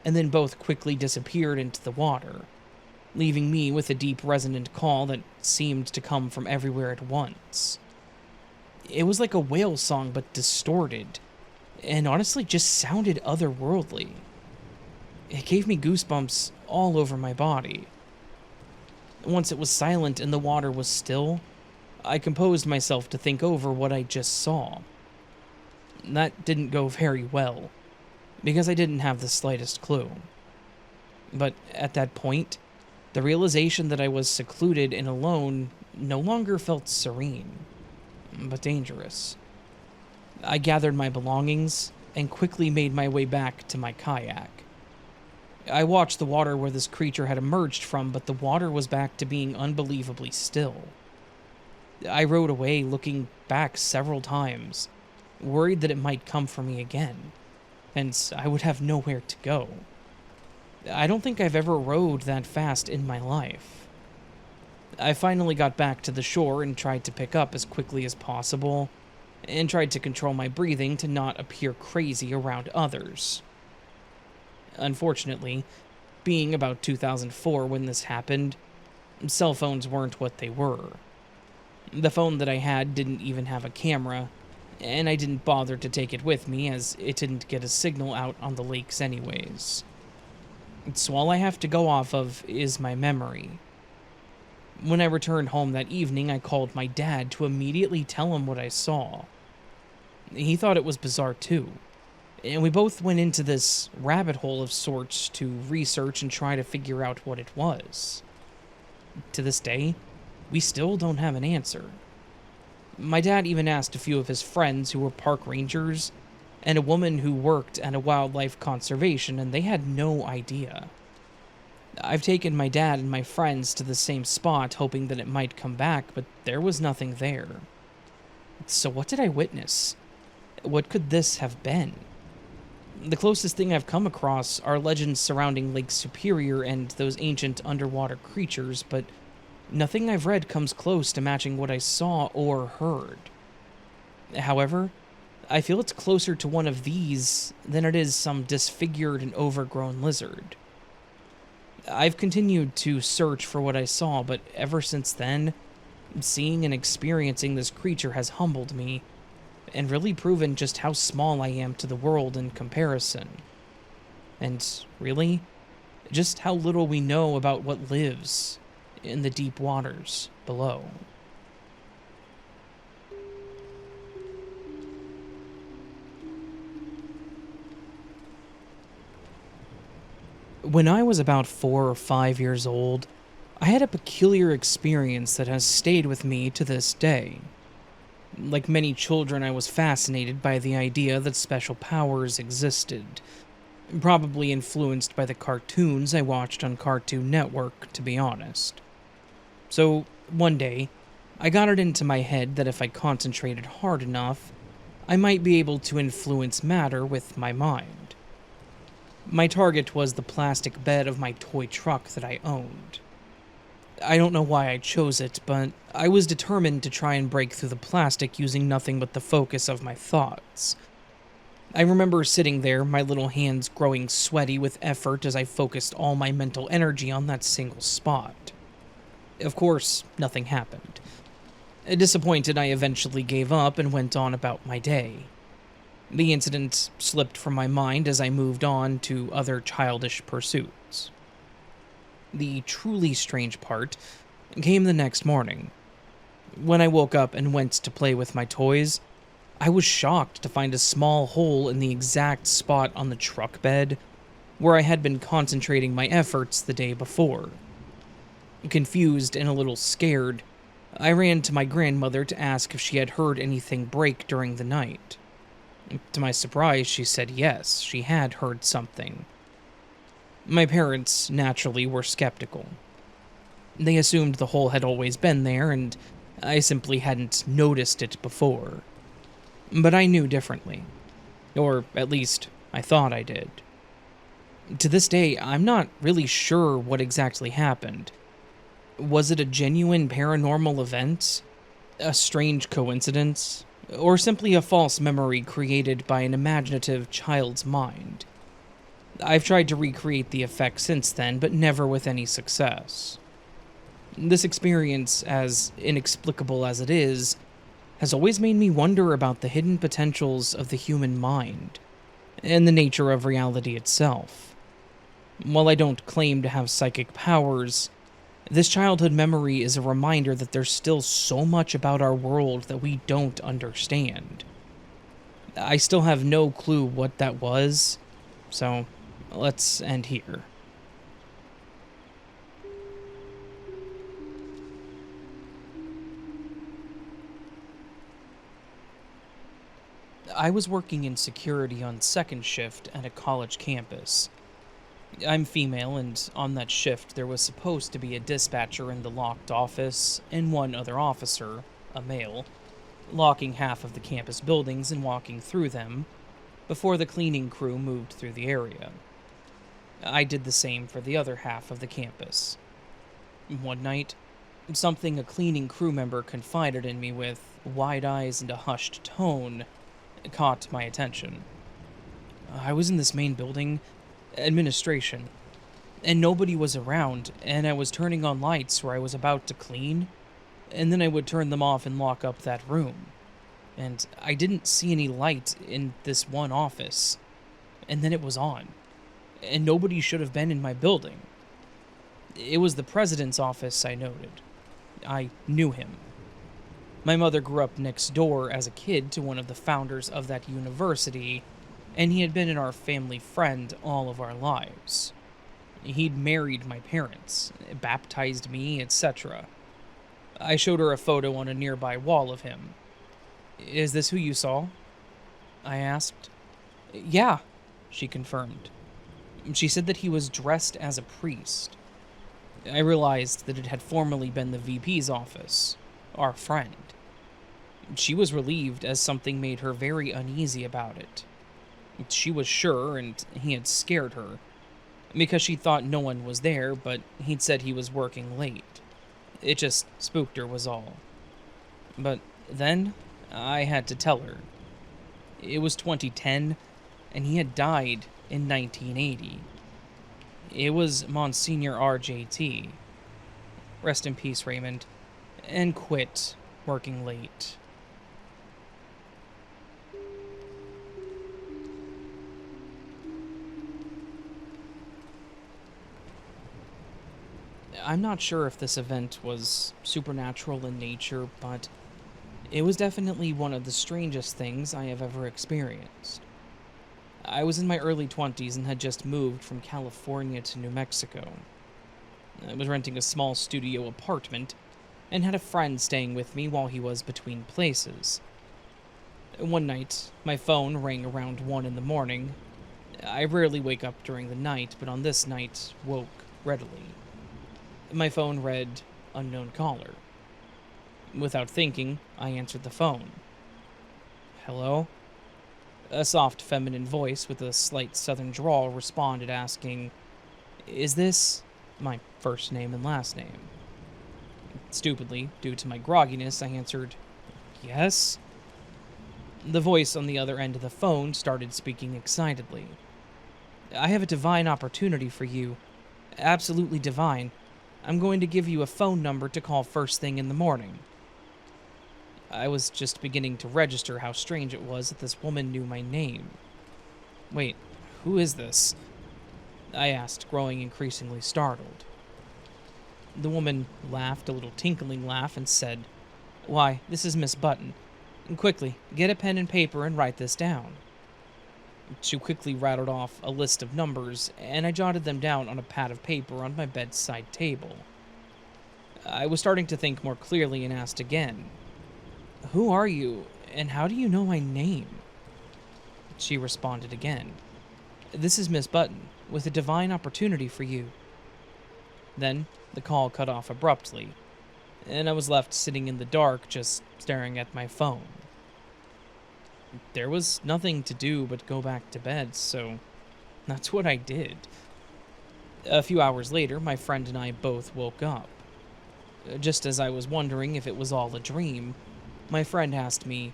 and then both quickly disappeared into the water, leaving me with a deep resonant call that seemed to come from everywhere at once. It was like a whale song but distorted, and honestly just sounded otherworldly. It gave me goosebumps all over my body. Once it was silent and the water was still, I composed myself to think over what I just saw. That didn't go very well, because I didn't have the slightest clue. But at that point, the realization that I was secluded and alone no longer felt serene. but dangerous. I gathered my belongings and quickly made my way back to my kayak. I watched the water where this creature had emerged from, but the water was back to being unbelievably still. I rowed away, looking back several times, worried that it might come for me again, and I would have nowhere to go. I don't think I've ever rowed that fast in my life. I finally got back to the shore and tried to pick up as quickly as possible, and tried to control my breathing to not appear crazy around others. Unfortunately, being about 2004 when this happened, cell phones weren't what they were. The phone that I had didn't even have a camera, and I didn't bother to take it with me as it didn't get a signal out on the lakes anyways. So all I have to go off of is my memory. When I returned home that evening, I called my dad to immediately tell him what I saw. He thought it was bizarre too, and we both went into this rabbit hole of sorts to research and try to figure out what it was. To this day, we still don't have an answer. My dad even asked a few of his friends who were park rangers and a woman who worked at a wildlife conservation, and they had no idea. I've taken my dad and my friends to the same spot hoping that it might come back, but there was nothing there. So what did I witness? What could this have been? The closest thing I've come across are legends surrounding Lake Superior and those ancient underwater creatures, but nothing I've read comes close to matching what I saw or heard. However, I feel it's closer to one of these than it is some disfigured and overgrown lizard. I've continued to search for what I saw, but ever since then, seeing and experiencing this creature has humbled me, and really proven just how small I am to the world in comparison. And really, just how little we know about what lives in the deep waters below. When I was about 4 or 5 years old, I had a peculiar experience that has stayed with me to this day. Like many children, I was fascinated by the idea that special powers existed, probably influenced by the cartoons I watched on Cartoon Network, to be honest. So, one day, I got it into my head that if I concentrated hard enough, I might be able to influence matter with my mind. My target was the plastic bed of my toy truck that I owned. I don't know why I chose it, but I was determined to try and break through the plastic using nothing but the focus of my thoughts. I remember sitting there, my little hands growing sweaty with effort as I focused all my mental energy on that single spot. Of course, nothing happened. Disappointed, I eventually gave up and went on about my day. The incident slipped from my mind as I moved on to other childish pursuits. The truly strange part came the next morning. When I woke up and went to play with my toys, I was shocked to find a small hole in the exact spot on the truck bed where I had been concentrating my efforts the day before. Confused and a little scared, I ran to my grandmother to ask if she had heard anything break during the night. To my surprise, she said yes, she had heard something. My parents, naturally, were skeptical. They assumed the hole had always been there, and I simply hadn't noticed it before. But I knew differently. Or, at least, I thought I did. To this day, I'm not really sure what exactly happened. Was it a genuine paranormal event? A strange coincidence? Or simply a false memory created by an imaginative child's mind? I've tried to recreate the effect since then, but never with any success. This experience, as inexplicable as it is, has always made me wonder about the hidden potentials of the human mind, and the nature of reality itself. While I don't claim to have psychic powers, this childhood memory is a reminder that there's still so much about our world that we don't understand. I still have no clue what that was, so let's end here. I was working in security on second shift at a college campus. I'm female, and on that shift, there was supposed to be a dispatcher in the locked office and one other officer, a male, locking half of the campus buildings and walking through them before the cleaning crew moved through the area. I did the same for the other half of the campus. One night, something a cleaning crew member confided in me with wide eyes and a hushed tone caught my attention. I was in this main building, administration, and nobody was around, and I was turning on lights where I was about to clean, and then I would turn them off and lock up that room. And I didn't see any light in this one office, and then it was on, and nobody should have been in my building. It was the president's office, I noted. I knew him. My mother grew up next door as a kid to one of the founders of that university, and he had been our family friend all of our lives. He'd married my parents, baptized me, etc. I showed her a photo on a nearby wall of him. "Is this who you saw?" I asked. "Yeah," she confirmed. She said that he was dressed as a priest. I realized that it had formerly been the VP's office, our friend. She was relieved, as something made her very uneasy about it. She was sure, and he had scared her, because she thought no one was there, but he'd said he was working late. It just spooked her was all. But then, I had to tell her. It was 2010, and he had died in 1980. It was Monsignor RJT. Rest in peace, Raymond, and quit working late. I'm not sure if this event was supernatural in nature, but it was definitely one of the strangest things I have ever experienced. I was in my early 20s and had just moved from California to New Mexico. I was renting a small studio apartment and had a friend staying with me while he was between places. One night, my phone rang around 1 in the morning. I rarely wake up during the night, but on this night, woke readily. My phone read, "Unknown caller." Without thinking, I answered the phone. "Hello?" A soft feminine voice with a slight southern drawl responded, asking, "Is this my first name and last name?" Stupidly, due to my grogginess, I answered, "Yes." The voice on the other end of the phone started speaking excitedly. "I have a divine opportunity for you. Absolutely divine. I'm going to give you a phone number to call first thing in the morning." I was just beginning to register how strange it was that this woman knew my name. "Wait, who is this?" I asked, growing increasingly startled. The woman laughed a little tinkling laugh and said, "Why, this is Miss Button. Quickly, get a pen and paper and write this down." She quickly rattled off a list of numbers, and I jotted them down on a pad of paper on my bedside table. I was starting to think more clearly and asked again, "Who are you, and how do you know my name?" She responded again, "This is Miss Button, with a divine opportunity for you." Then the call cut off abruptly, and I was left sitting in the dark, just staring at my phone. There was nothing to do but go back to bed, so that's what I did. A few hours later, my friend and I both woke up. Just as I was wondering if it was all a dream, my friend asked me,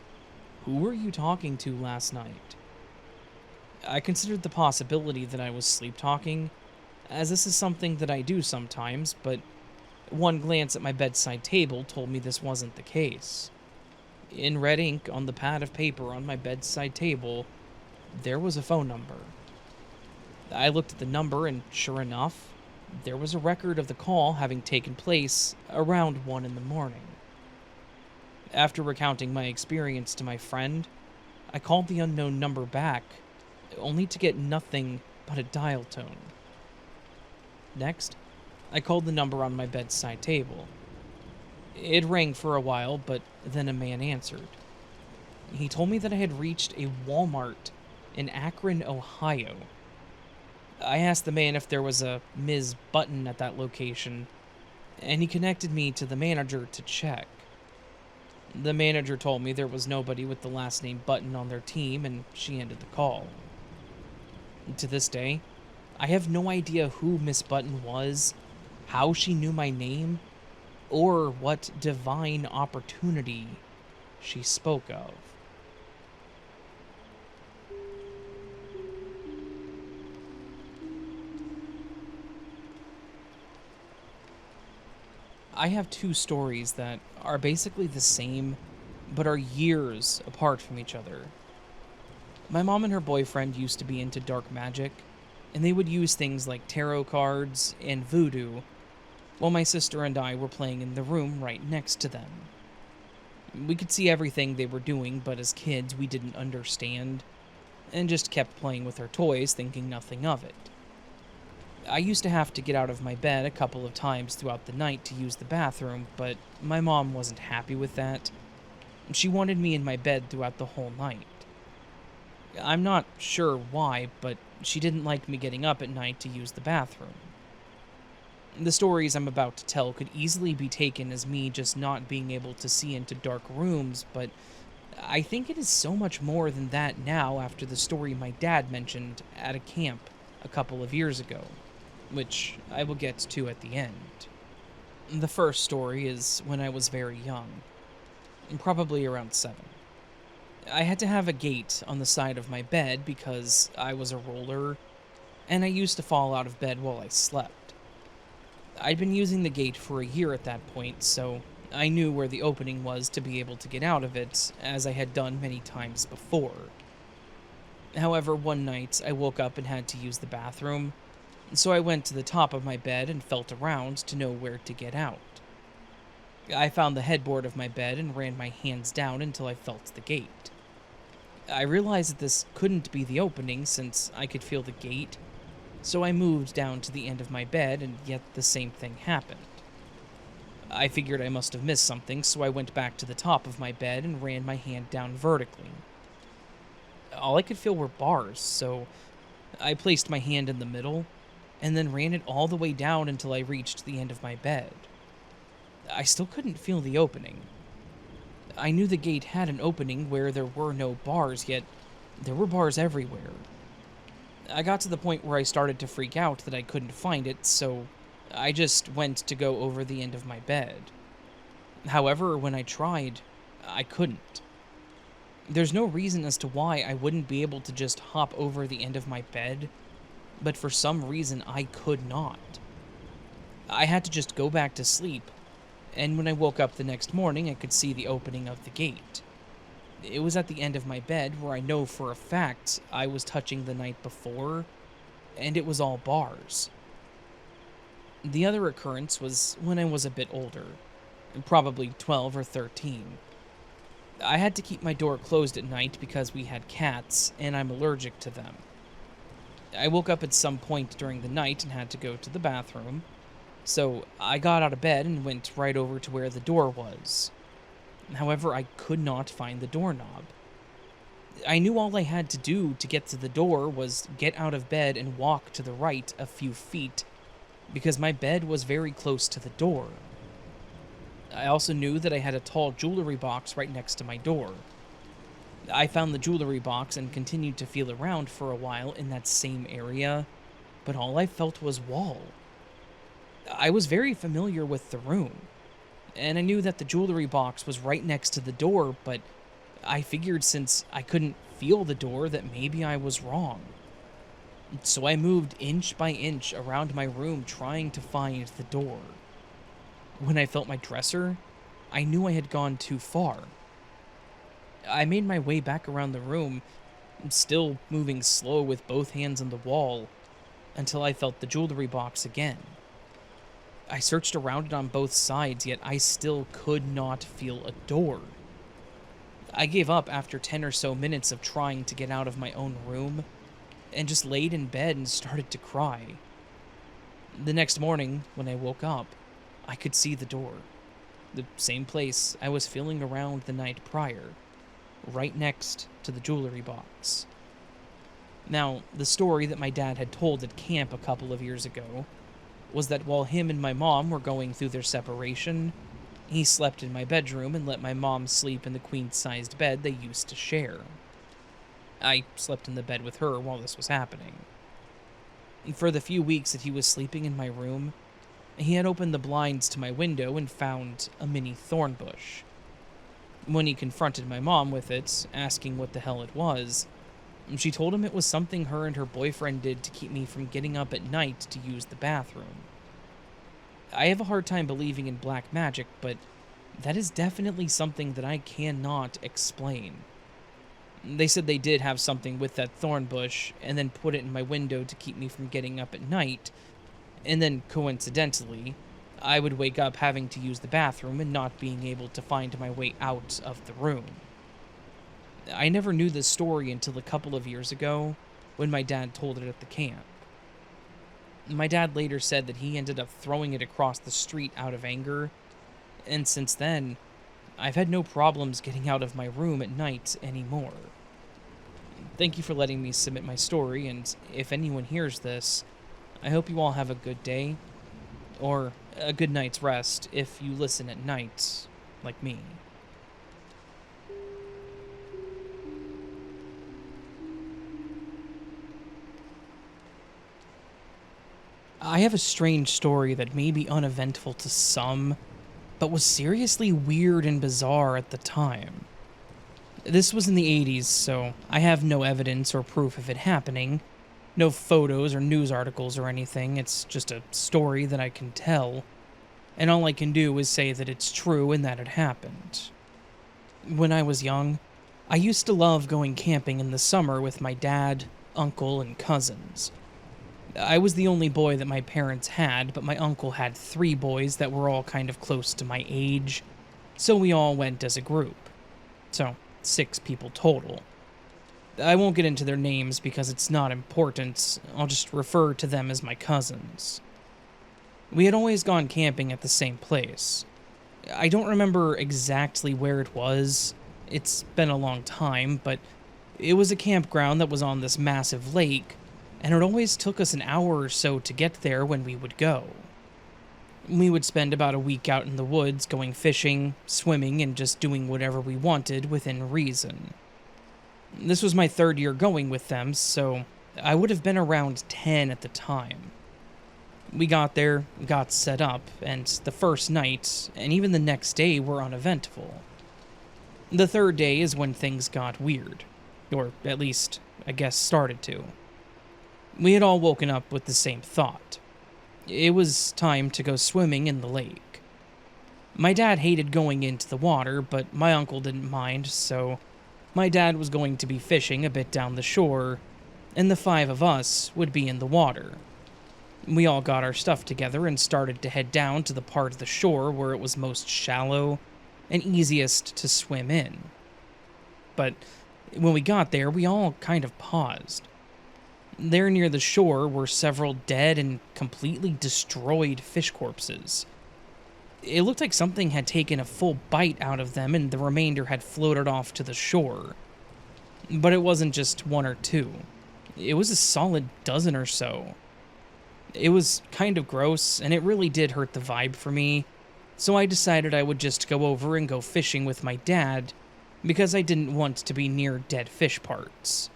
"Who were you talking to last night?" I considered the possibility that I was sleep-talking, as this is something that I do sometimes, but one glance at my bedside table told me this wasn't the case. In red ink on the pad of paper on my bedside table, there was a phone number. I looked at the number, and sure enough, there was a record of the call having taken place around 1 in the morning. After recounting my experience to my friend, I called the unknown number back, only to get nothing but a dial tone. Next, I called the number on my bedside table. It rang for a while, but then a man answered. He told me that I had reached a Walmart in Akron, Ohio. I asked the man if there was a Ms. Button at that location, and he connected me to the manager to check. The manager told me there was nobody with the last name Button on their team, and she ended the call. To this day, I have no idea who Miss Button was, how she knew my name, or what divine opportunity she spoke of. I have two stories that are basically the same, but are years apart from each other. My mom and her boyfriend used to be into dark magic, and they would use things like tarot cards and voodoo, while my sister and I were playing in the room right next to them. We could see everything they were doing, but as kids we didn't understand, and just kept playing with our toys, thinking nothing of it. I used to have to get out of my bed a couple of times throughout the night to use the bathroom, but my mom wasn't happy with that. She wanted me in my bed throughout the whole night. I'm not sure why, but she didn't like me getting up at night to use the bathroom. The stories I'm about to tell could easily be taken as me just not being able to see into dark rooms, but I think it is so much more than that now after the story my dad mentioned at a camp a couple of years ago, which I will get to at the end. The first story is when I was very young, probably around 7. I had to have a gate on the side of my bed because I was a roller, and I used to fall out of bed while I slept. I'd been using the gate for a year at that point, so I knew where the opening was to be able to get out of it, as I had done many times before. However, one night I woke up and had to use the bathroom, so I went to the top of my bed and felt around to know where to get out. I found the headboard of my bed and ran my hands down until I felt the gate. I realized that this couldn't be the opening since I could feel the gate, so I moved down to the end of my bed, and yet the same thing happened. I figured I must have missed something, so I went back to the top of my bed and ran my hand down vertically. All I could feel were bars, so I placed my hand in the middle, and then ran it all the way down until I reached the end of my bed. I still couldn't feel the opening. I knew the gate had an opening where there were no bars, yet there were bars everywhere. I got to the point where I started to freak out that I couldn't find it, so I just went to go over the end of my bed. However, when I tried, I couldn't. There's no reason as to why I wouldn't be able to just hop over the end of my bed, but for some reason I could not. I had to just go back to sleep, and when I woke up the next morning I could see the opening of the gate. It was at the end of my bed where I know for a fact I was touching the night before, and it was all bars. The other occurrence was when I was a bit older, probably 12 or 13. I had to keep my door closed at night because we had cats, and I'm allergic to them. I woke up at some point during the night and had to go to the bathroom, so I got out of bed and went right over to where the door was. However, I could not find the doorknob. I knew all I had to do to get to the door was get out of bed and walk to the right a few feet, because my bed was very close to the door. I also knew that I had a tall jewelry box right next to my door. I found the jewelry box and continued to feel around for a while in that same area, but all I felt was wall. I was very familiar with the room, and I knew that the jewelry box was right next to the door, but I figured since I couldn't feel the door that maybe I was wrong. So I moved inch by inch around my room trying to find the door. When I felt my dresser, I knew I had gone too far. I made my way back around the room, still moving slow with both hands on the wall, until I felt the jewelry box again. I searched around it on both sides, yet I still could not feel a door. I gave up after 10 or so minutes of trying to get out of my own room, and just laid in bed and started to cry. The next morning, when I woke up, I could see the door. The same place I was feeling around the night prior. right next to the jewelry box. Now, the story that my dad had told at camp a couple of years ago was that while him and my mom were going through their separation, he slept in my bedroom and let my mom sleep in the queen-sized bed they used to share. I slept in the bed with her while this was happening. And for the few weeks that he was sleeping in my room, he had opened the blinds to my window and found a mini thorn bush. When he confronted my mom with it, asking what the hell it was, she told him it was something her and her boyfriend did to keep me from getting up at night to use the bathroom. I have a hard time believing in black magic, but that is definitely something that I cannot explain. They said they did have something with that thorn bush, and then put it in my window to keep me from getting up at night, and then, coincidentally, I would wake up having to use the bathroom and not being able to find my way out of the room. I never knew this story until a couple of years ago, when my dad told it at the camp. My dad later said that he ended up throwing it across the street out of anger, and since then, I've had no problems getting out of my room at night anymore. Thank you for letting me submit my story, and if anyone hears this, I hope you all have a good day, or a good night's rest if you listen at night, like me. I have a strange story that may be uneventful to some, but was seriously weird and bizarre at the time. This was in the 80s, so I have no evidence or proof of it happening. No photos or news articles or anything, it's just a story that I can tell, and all I can do is say that it's true and that it happened. When I was young, I used to love going camping in the summer with my dad, uncle, and cousins. I was the only boy that my parents had, but my uncle had 3 boys that were all kind of close to my age, so we all went as a group. So, 6 people total. I won't get into their names because it's not important, I'll just refer to them as my cousins. We had always gone camping at the same place. I don't remember exactly where it was, it's been a long time, but it was a campground that was on this massive lake, and it always took us an hour or so to get there when we would go. We would spend about a week out in the woods going fishing, swimming, and just doing whatever we wanted within reason. This was my 3rd year going with them, so I would have been around 10 at the time. We got there, got set up, and the first night, and even the next day, were uneventful. The 3rd day is when things got weird, or at least, I guess, started to. We had all woken up with the same thought. It was time to go swimming in the lake. My dad hated going into the water, but my uncle didn't mind, so my dad was going to be fishing a bit down the shore, and the 5 of us would be in the water. We all got our stuff together and started to head down to the part of the shore where it was most shallow and easiest to swim in. But when we got there, we all kind of paused. There near the shore were several dead and completely destroyed fish corpses. It looked like something had taken a full bite out of them and the remainder had floated off to the shore. But it wasn't just 1 or 2. It was a solid dozen or so. It was kind of gross, and it really did hurt the vibe for me, so I decided I would just go over and go fishing with my dad, because I didn't want to be near dead fish parts.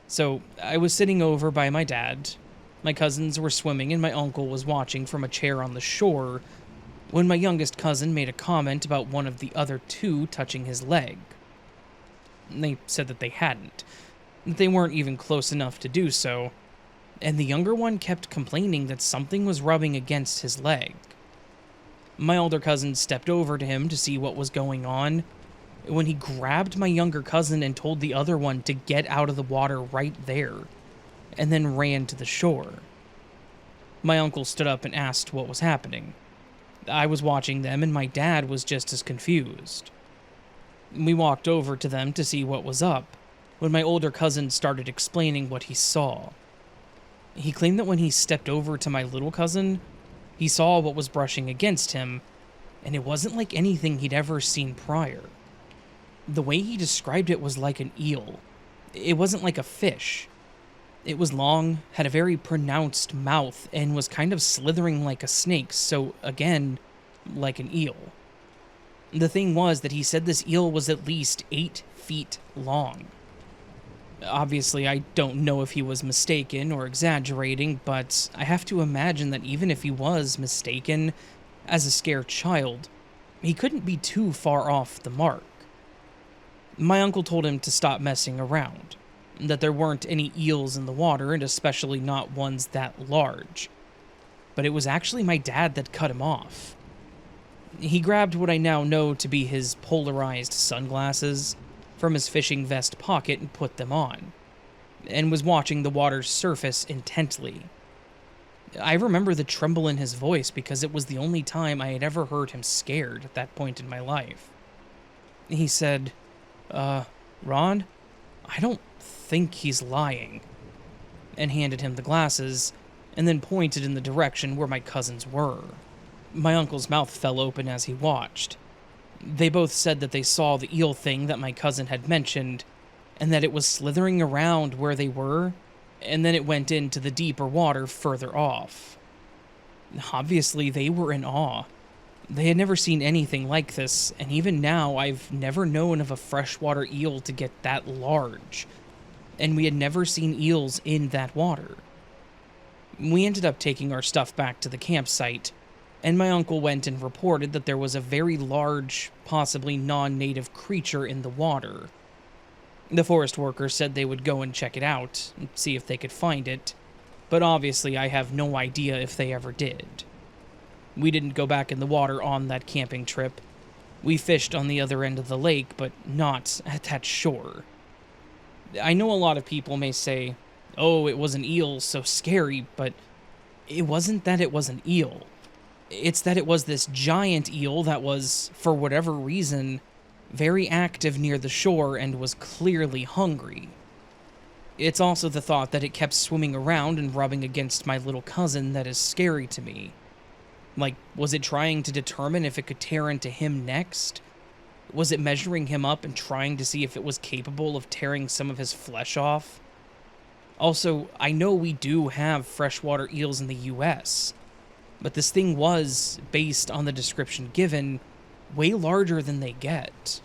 So, I was sitting over by my dad, my cousins were swimming, and my uncle was watching from a chair on the shore, when my youngest cousin made a comment about one of the other 2 touching his leg. They said that they hadn't, that they weren't even close enough to do so, and the younger one kept complaining that something was rubbing against his leg. My older cousin stepped over to him to see what was going on, when he grabbed my younger cousin and told the other one to get out of the water right there, and then ran to the shore. My uncle stood up and asked what was happening. I was watching them, and my dad was just as confused. We walked over to them to see what was up, when my older cousin started explaining what he saw. He claimed that when he stepped over to my little cousin, he saw what was brushing against him, and it wasn't like anything he'd ever seen prior. The way he described it was like an eel. It wasn't like a fish. It was long, had a very pronounced mouth, and was kind of slithering like a snake, so again, like an eel. The thing was that he said this eel was at least 8 feet long. Obviously, I don't know if he was mistaken or exaggerating, but I have to imagine that even if he was mistaken, as a scared child, he couldn't be too far off the mark. My uncle told him to stop messing around, that there weren't any eels in the water, and especially not ones that large. But it was actually my dad that cut him off. He grabbed what I now know to be his polarized sunglasses from his fishing vest pocket and put them on, and was watching the water's surface intently. I remember the tremble in his voice because it was the only time I had ever heard him scared at that point in my life. He said, Ron, I don't think he's lying," and handed him the glasses, and then pointed in the direction where my cousins were. My uncle's mouth fell open as he watched. They both said that they saw the eel thing that my cousin had mentioned, and that it was slithering around where they were, and then it went into the deeper water further off. Obviously, they were in awe. They had never seen anything like this, and even now I've never known of a freshwater eel to get that large, and we had never seen eels in that water. We ended up taking our stuff back to the campsite, and my uncle went and reported that there was a very large, possibly non-native creature in the water. The forest workers said they would go and check it out, and see if they could find it, but obviously I have no idea if they ever did. We didn't go back in the water on that camping trip. We fished on the other end of the lake, but not at that shore. I know a lot of people may say, "Oh, it was an eel, so scary," but it wasn't that it was an eel. It's that it was this giant eel that was, for whatever reason, very active near the shore and was clearly hungry. It's also the thought that it kept swimming around and rubbing against my little cousin that is scary to me. Like, was it trying to determine if it could tear into him next? Was it measuring him up and trying to see if it was capable of tearing some of his flesh off? Also, I know we do have freshwater eels in the US, but this thing was, based on the description given, way larger than they get.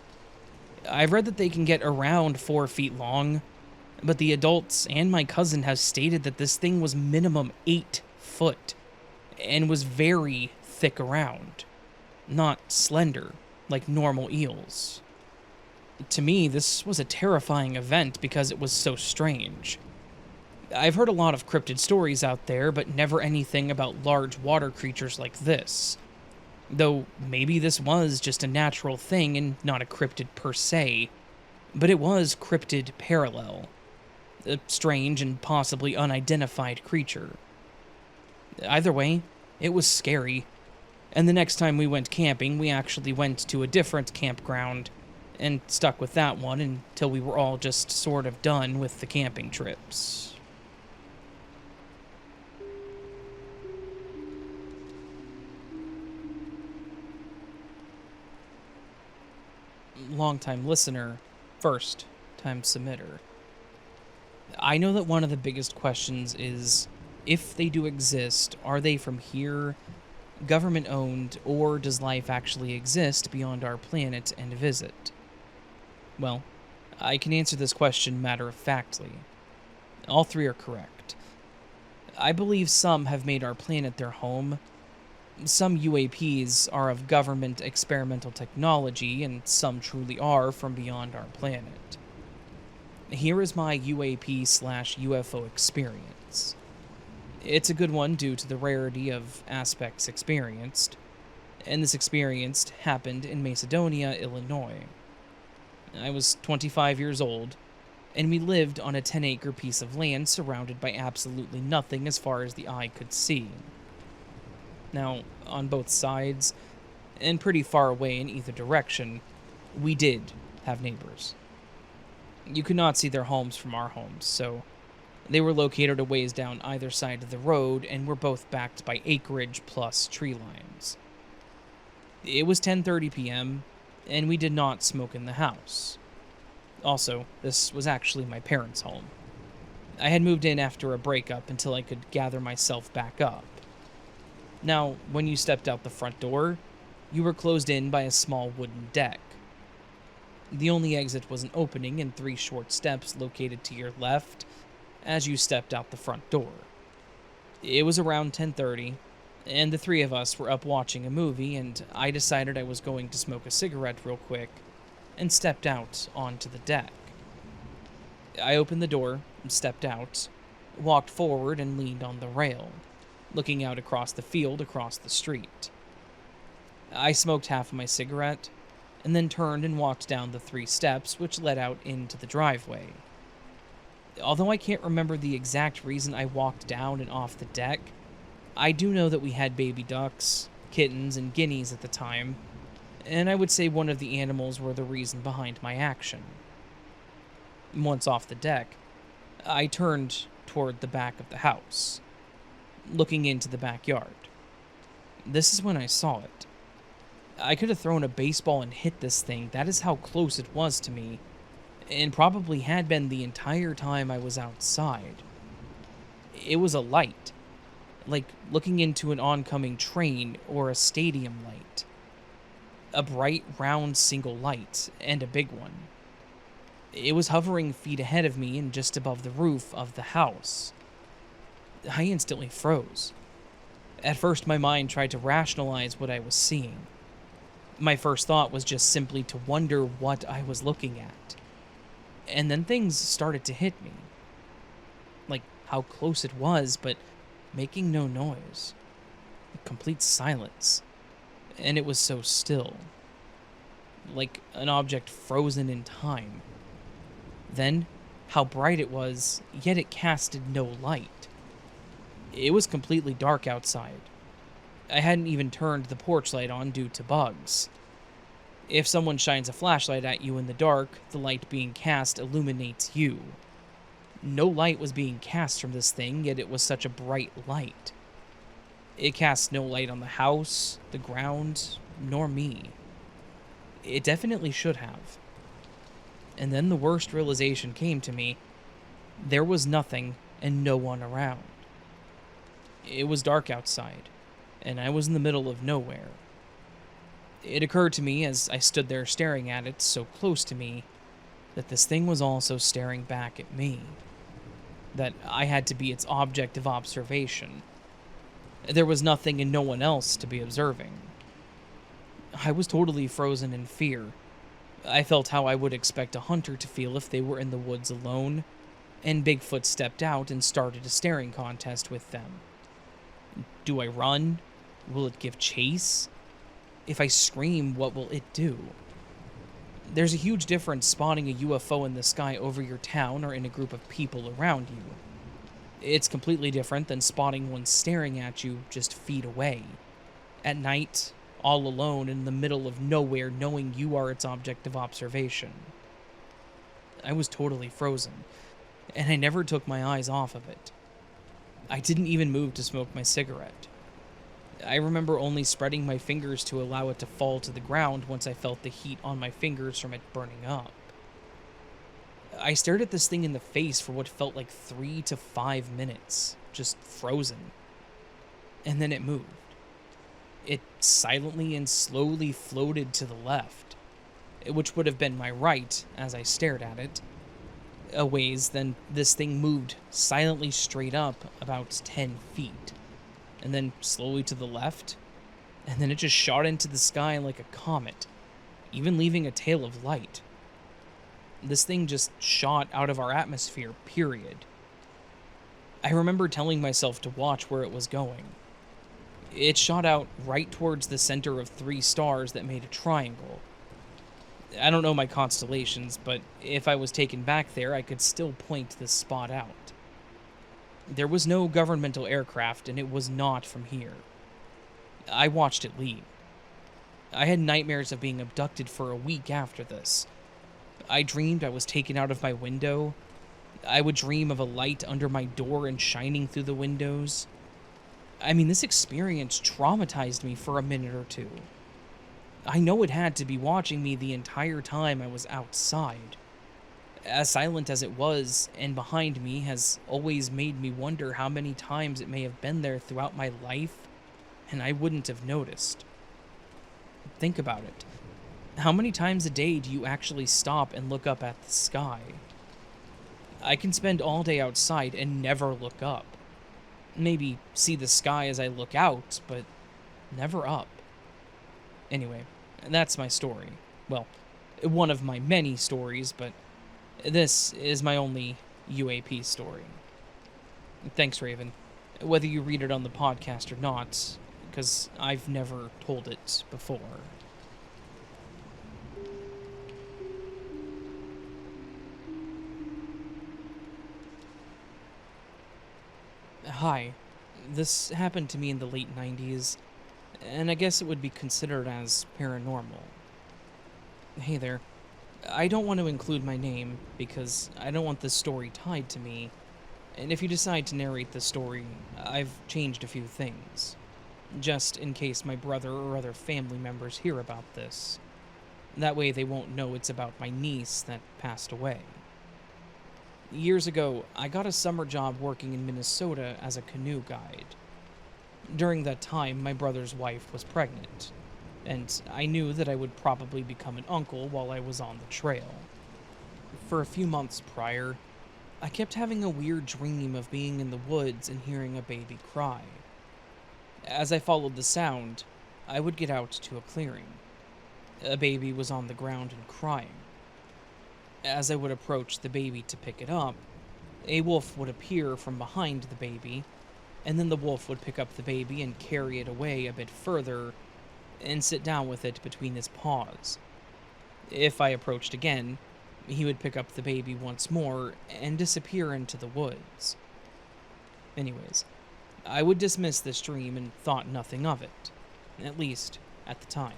I've read that they can get around 4 feet long, but the adults and my cousin have stated that this thing was minimum 8 foot, and was very thick around, not slender like normal eels. To me, this was a terrifying event because it was so strange. I've heard a lot of cryptid stories out there, but never anything about large water creatures like this. Though maybe this was just a natural thing and not a cryptid per se, but it was cryptid parallel. A strange and possibly unidentified creature. Either way, it was scary, and the next time we went camping, we actually went to a different campground, and stuck with that one until we were all just sort of done with the camping trips. Long-time listener, first-time submitter. I know that one of the biggest questions is, if they do exist, are they from here, government-owned, or does life actually exist beyond our planet and visit? Well, I can answer this question matter-of-factly. All three are correct. I believe some have made our planet their home. Some UAPs are of government experimental technology, and some truly are from beyond our planet. Here is my UAP/UFO experience. It's a good one due to the rarity of aspects experienced, and this experience happened in Macedonia, Illinois. I was 25 years old, and we lived on a 10-acre piece of land surrounded by absolutely nothing as far as the eye could see. Now, on both sides, and pretty far away in either direction, we did have neighbors. You could not see their homes from our homes, so they were located a ways down either side of the road and were both backed by acreage plus tree lines. It was 10:30 p.m., and we did not smoke in the house. Also, this was actually my parents' home. I had moved in after a breakup until I could gather myself back up. Now, when you stepped out the front door, you were closed in by a small wooden deck. The only exit was an opening and 3 short steps located to your left as you stepped out the front door. It was around 10:30, and the 3 of us were up watching a movie, and I decided I was going to smoke a cigarette real quick and stepped out onto the deck. I opened the door, stepped out, walked forward, and leaned on the rail, looking out across the field across the street. I smoked half of my cigarette, and then turned and walked down the 3 steps which led out into the driveway. Although I can't remember the exact reason I walked down and off the deck, I do know that we had baby ducks, kittens, and guineas at the time, and I would say one of the animals were the reason behind my action. Once off the deck, I turned toward the back of the house, looking into the backyard. This is when I saw it. I could have thrown a baseball and hit this thing, that is how close it was to me, and probably had been the entire time I was outside. It was a light, like looking into an oncoming train or a stadium light. A bright, round single light, and a big one. It was hovering feet ahead of me and just above the roof of the house. I instantly froze. At first, my mind tried to rationalize what I was seeing. My first thought was just simply to wonder what I was looking at. And then things started to hit me. Like how close it was, but making no noise. Complete silence. And it was so still. Like an object frozen in time. Then, how bright it was, yet it casted no light. It was completely dark outside. I hadn't even turned the porch light on due to bugs. If someone shines a flashlight at you in the dark, the light being cast illuminates you. No light was being cast from this thing, yet it was such a bright light. It cast no light on the house, the ground, nor me. It definitely should have. And then the worst realization came to me. There was nothing and no one around. It was dark outside, and I was in the middle of nowhere. It occurred to me as I stood there staring at it so close to me that this thing was also staring back at me. That I had to be its object of observation. There was nothing and no one else to be observing. I was totally frozen in fear. I felt how I would expect a hunter to feel if they were in the woods alone, and Bigfoot stepped out and started a staring contest with them. Do I run? Will it give chase? If I scream, what will it do? There's a huge difference spotting a UFO in the sky over your town or in a group of people around you. It's completely different than spotting one staring at you just feet away. At night, all alone in the middle of nowhere, knowing you are its object of observation. I was totally frozen, and I never took my eyes off of it. I didn't even move to smoke my cigarette. I remember only spreading my fingers to allow it to fall to the ground once I felt the heat on my fingers from it burning up. I stared at this thing in the face for what felt like 3 to 5 minutes, just frozen. And then it moved. It silently and slowly floated to the left, which would have been my right as I stared at it. A ways, then this thing moved silently straight up about 10 feet, and then slowly to the left, and then it just shot into the sky like a comet, even leaving a tail of light. This thing just shot out of our atmosphere, period. I remember telling myself to watch where it was going. It shot out right towards the center of 3 stars that made a triangle. I don't know my constellations, but if I was taken back there, I could still point this spot out. There was no governmental aircraft, and it was not from here. I watched it leave. I had nightmares of being abducted for a week after this. I dreamed I was taken out of my window. I would dream of a light under my door and shining through the windows. I mean, this experience traumatized me for a minute or two. I know it had to be watching me the entire time I was outside. As silent as it was, and behind me, has always made me wonder how many times it may have been there throughout my life, and I wouldn't have noticed. Think about it. How many times a day do you actually stop and look up at the sky? I can spend all day outside and never look up. Maybe see the sky as I look out, but never up. Anyway, that's my story. Well, one of my many stories, but this is my only UAP story. Thanks, Raven. Whether you read it on the podcast or not, because I've never told it before. Hi. This happened to me in the late 90s, and I guess it would be considered as paranormal. Hey there. I don't want to include my name, because I don't want this story tied to me, and if you decide to narrate the story, I've changed a few things. Just in case my brother or other family members hear about this. That way they won't know it's about my niece that passed away. Years ago, I got a summer job working in Minnesota as a canoe guide. During that time, my brother's wife was pregnant, and I knew that I would probably become an uncle while I was on the trail. For a few months prior, I kept having a weird dream of being in the woods and hearing a baby cry. As I followed the sound, I would get out to a clearing. A baby was on the ground and crying. As I would approach the baby to pick it up, a wolf would appear from behind the baby, and then the wolf would pick up the baby and carry it away a bit further and sit down with it between his paws. If I approached again, he would pick up the baby once more and disappear into the woods. Anyways, I would dismiss this dream and thought nothing of it, at least at the time.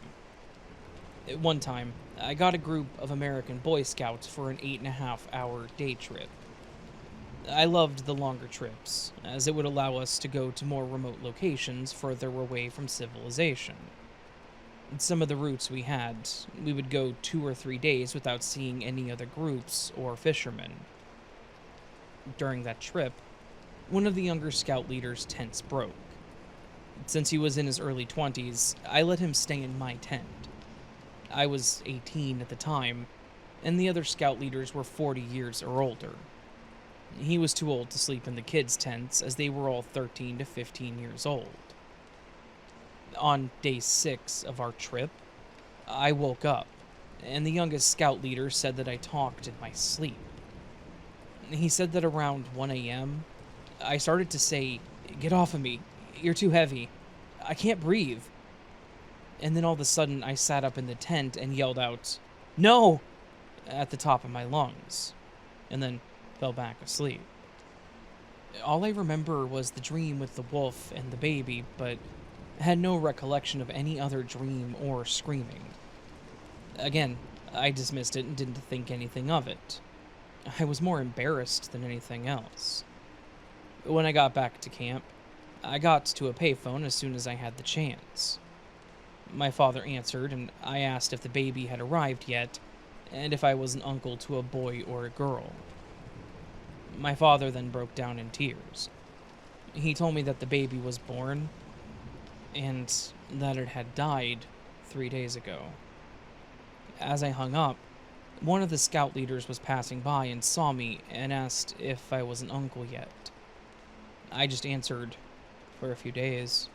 One time, I got a group of American Boy Scouts for an 8.5-hour day trip. I loved the longer trips, as it would allow us to go to more remote locations further away from civilization. Some of the routes we had, we would go 2 or 3 days without seeing any other groups or fishermen. During that trip, one of the younger scout leaders' tents broke. Since he was in his early 20s, I let him stay in my tent. I was 18 at the time, and the other scout leaders were 40 years or older. He was too old to sleep in the kids' tents, as they were all 13 to 15 years old. On day 6 of our trip, I woke up, and the youngest scout leader said that I talked in my sleep. He said that around 1 a.m., I started to say, "Get off of me, you're too heavy, I can't breathe." And then all of a sudden, I sat up in the tent and yelled out, "No!" at the top of my lungs, and then fell back asleep. All I remember was the dream with the wolf and the baby, but had no recollection of any other dream or screaming. Again, I dismissed it and didn't think anything of it. I was more embarrassed than anything else. When I got back to camp, I got to a payphone as soon as I had the chance. My father answered, and I asked if the baby had arrived yet, and if I was an uncle to a boy or a girl. My father then broke down in tears. He told me that the baby was born, and that it had died 3 days ago. As I hung up, one of the scout leaders was passing by and saw me and asked if I was an uncle yet. I just answered, "For a few days,"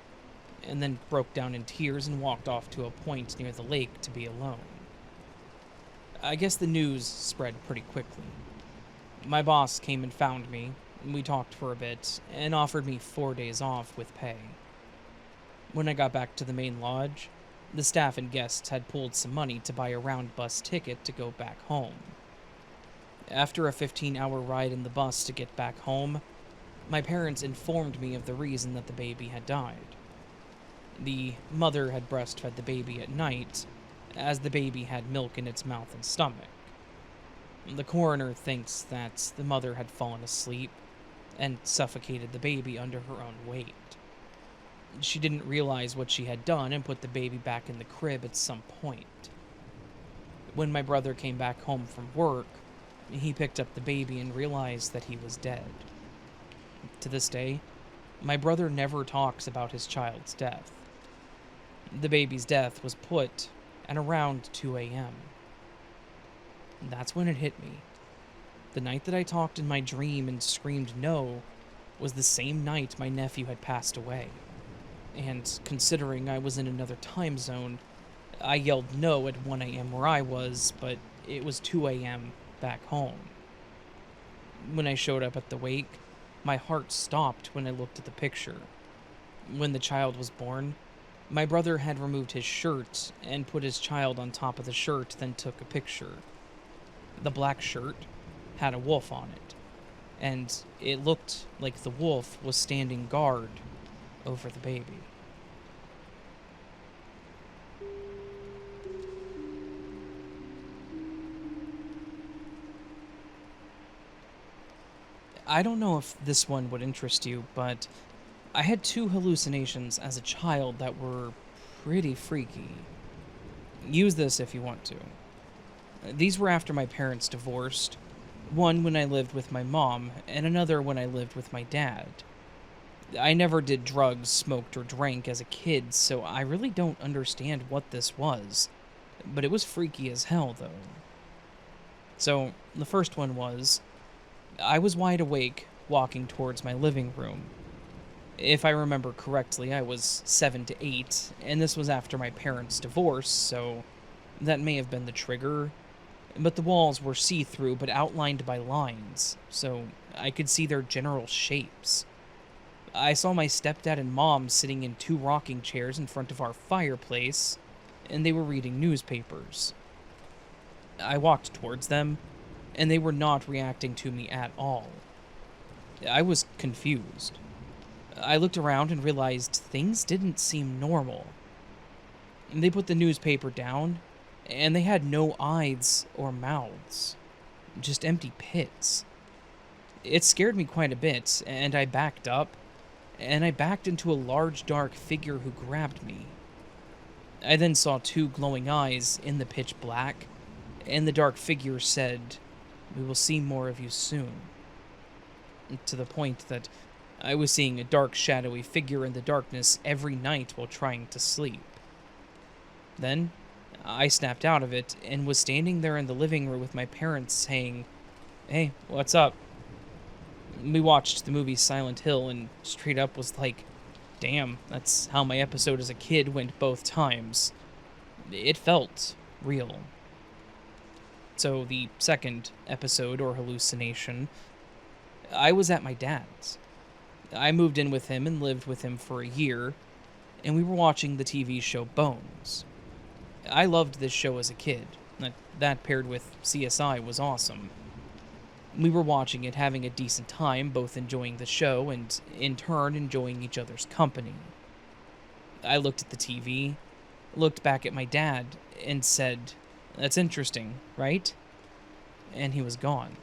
and then broke down in tears and walked off to a point near the lake to be alone. I guess the news spread pretty quickly. My boss came and found me, and we talked for a bit, and offered me 4 days off with pay. When I got back to the main lodge, the staff and guests had pooled some money to buy a round bus ticket to go back home. After a 15-hour ride in the bus to get back home, my parents informed me of the reason that the baby had died. The mother had breastfed the baby at night, as the baby had milk in its mouth and stomach. The coroner thinks that the mother had fallen asleep and suffocated the baby under her own weight. She didn't realize what she had done and put the baby back in the crib at some point. When my brother came back home from work, he picked up the baby and realized that he was dead. To this day, my brother never talks about his child's death. The baby's death was put at around 2 a.m. That's when it hit me. The night that I talked in my dream and screamed no was the same night my nephew had passed away. And considering I was in another time zone, I yelled no at 1 a.m. where I was, but it was 2 a.m. back home. When I showed up at the wake, my heart stopped when I looked at the picture. When the child was born, my brother had removed his shirt and put his child on top of the shirt, then took a picture. The black shirt had a wolf on it, and it looked like the wolf was standing guard over the baby. I don't know if this one would interest you, but I had two hallucinations as a child that were pretty freaky. Use this if you want to. These were after my parents divorced, one when I lived with my mom, and another when I lived with my dad. I never did drugs, smoked, or drank as a kid, so I really don't understand what this was, but it was freaky as hell, though. So, the first one was, I was wide awake, walking towards my living room. If I remember correctly, I was 7 to 8, and this was after my parents' divorce, so that may have been the trigger. But the walls were see-through but outlined by lines, so I could see their general shapes. I saw my stepdad and mom sitting in two rocking chairs in front of our fireplace, and they were reading newspapers. I walked towards them, and they were not reacting to me at all. I was confused. I looked around and realized things didn't seem normal. They put the newspaper down, and they had no eyes or mouths, just empty pits. It scared me quite a bit, and I backed up, and I backed into a large dark figure who grabbed me. I then saw two glowing eyes in the pitch black, and the dark figure said, "We will see more of you soon." To the point that I was seeing a dark, shadowy figure in the darkness every night while trying to sleep. Then, I snapped out of it and was standing there in the living room with my parents saying, "Hey, what's up?" We watched the movie Silent Hill and straight up was like, damn, that's how my episode as a kid went both times. It felt real. So the second episode or hallucination, I was at my dad's. I moved in with him and lived with him for a year, and we were watching the TV show Bones. I loved this show as a kid. That paired with CSI was awesome. We were watching it, having a decent time, both enjoying the show and, in turn, enjoying each other's company. I looked at the TV, looked back at my dad, and said, "That's interesting, right?" And he was gone.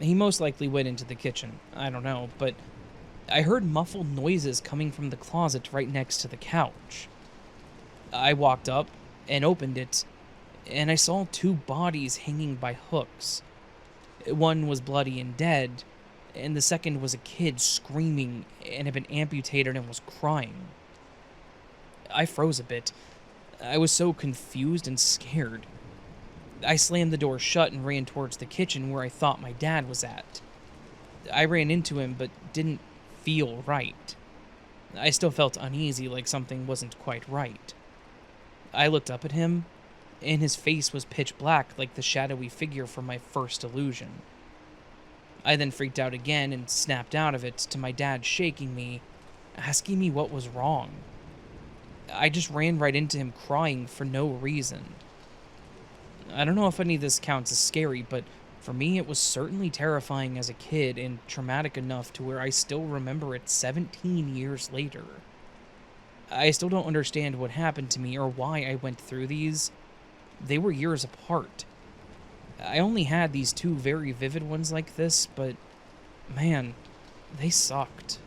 He most likely went into the kitchen, I don't know, but I heard muffled noises coming from the closet right next to the couch. I walked up and opened it, and I saw two bodies hanging by hooks. One was bloody and dead, and the second was a kid screaming and had been amputated and was crying. I froze a bit. I was so confused and scared. I slammed the door shut and ran towards the kitchen where I thought my dad was at. I ran into him, but didn't feel right. I still felt uneasy, like something wasn't quite right. I looked up at him, and his face was pitch black like the shadowy figure from my first illusion. I then freaked out again and snapped out of it to my dad shaking me, asking me what was wrong. I just ran right into him crying for no reason. I don't know if any of this counts as scary, but for me it was certainly terrifying as a kid and traumatic enough to where I still remember it 17 years later. I still don't understand what happened to me or why I went through these. They were years apart. I only had these two very vivid ones like this, but man, they sucked.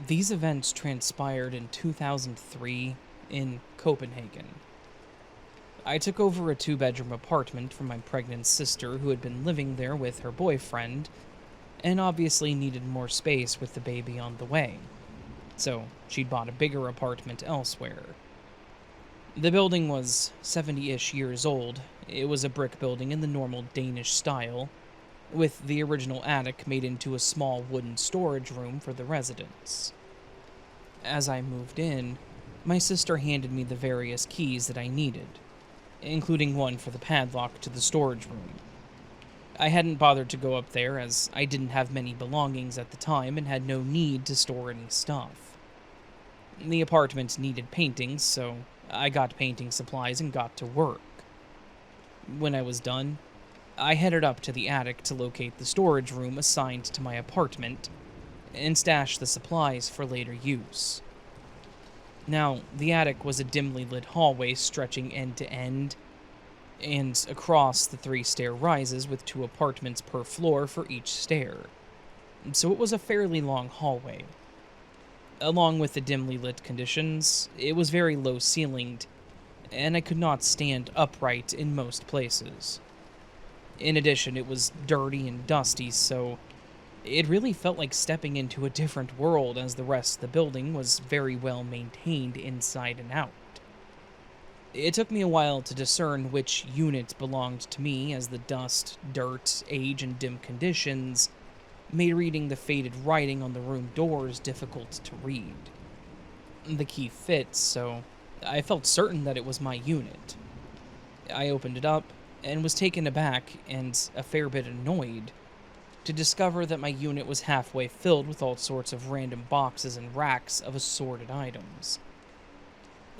These events transpired in 2003 in Copenhagen. I took over a 2-bedroom apartment from my pregnant sister who had been living there with her boyfriend, and obviously needed more space with the baby on the way, so she'd bought a bigger apartment elsewhere. The building was 70-ish years old. It was a brick building in the normal Danish style, with the original attic made into a small wooden storage room for the residents. As I moved in, my sister handed me the various keys that I needed, including one for the padlock to the storage room. I hadn't bothered to go up there as I didn't have many belongings at the time and had no need to store any stuff. The apartment needed paintings, so I got painting supplies and got to work. When I was done, I headed up to the attic to locate the storage room assigned to my apartment and stash the supplies for later use. Now, the attic was a dimly lit hallway stretching end to end and across the 3 stair rises with 2 apartments per floor for each stair, so it was a fairly long hallway. Along with the dimly lit conditions, it was very low ceilinged, and I could not stand upright in most places. In addition, it was dirty and dusty, so it really felt like stepping into a different world as the rest of the building was very well maintained inside and out. It took me a while to discern which unit belonged to me, as the dust, dirt, age, and dim conditions made reading the faded writing on the room doors difficult to read. The key fit, so I felt certain that it was my unit. I opened it up and was taken aback and a fair bit annoyed to discover that my unit was halfway filled with all sorts of random boxes and racks of assorted items.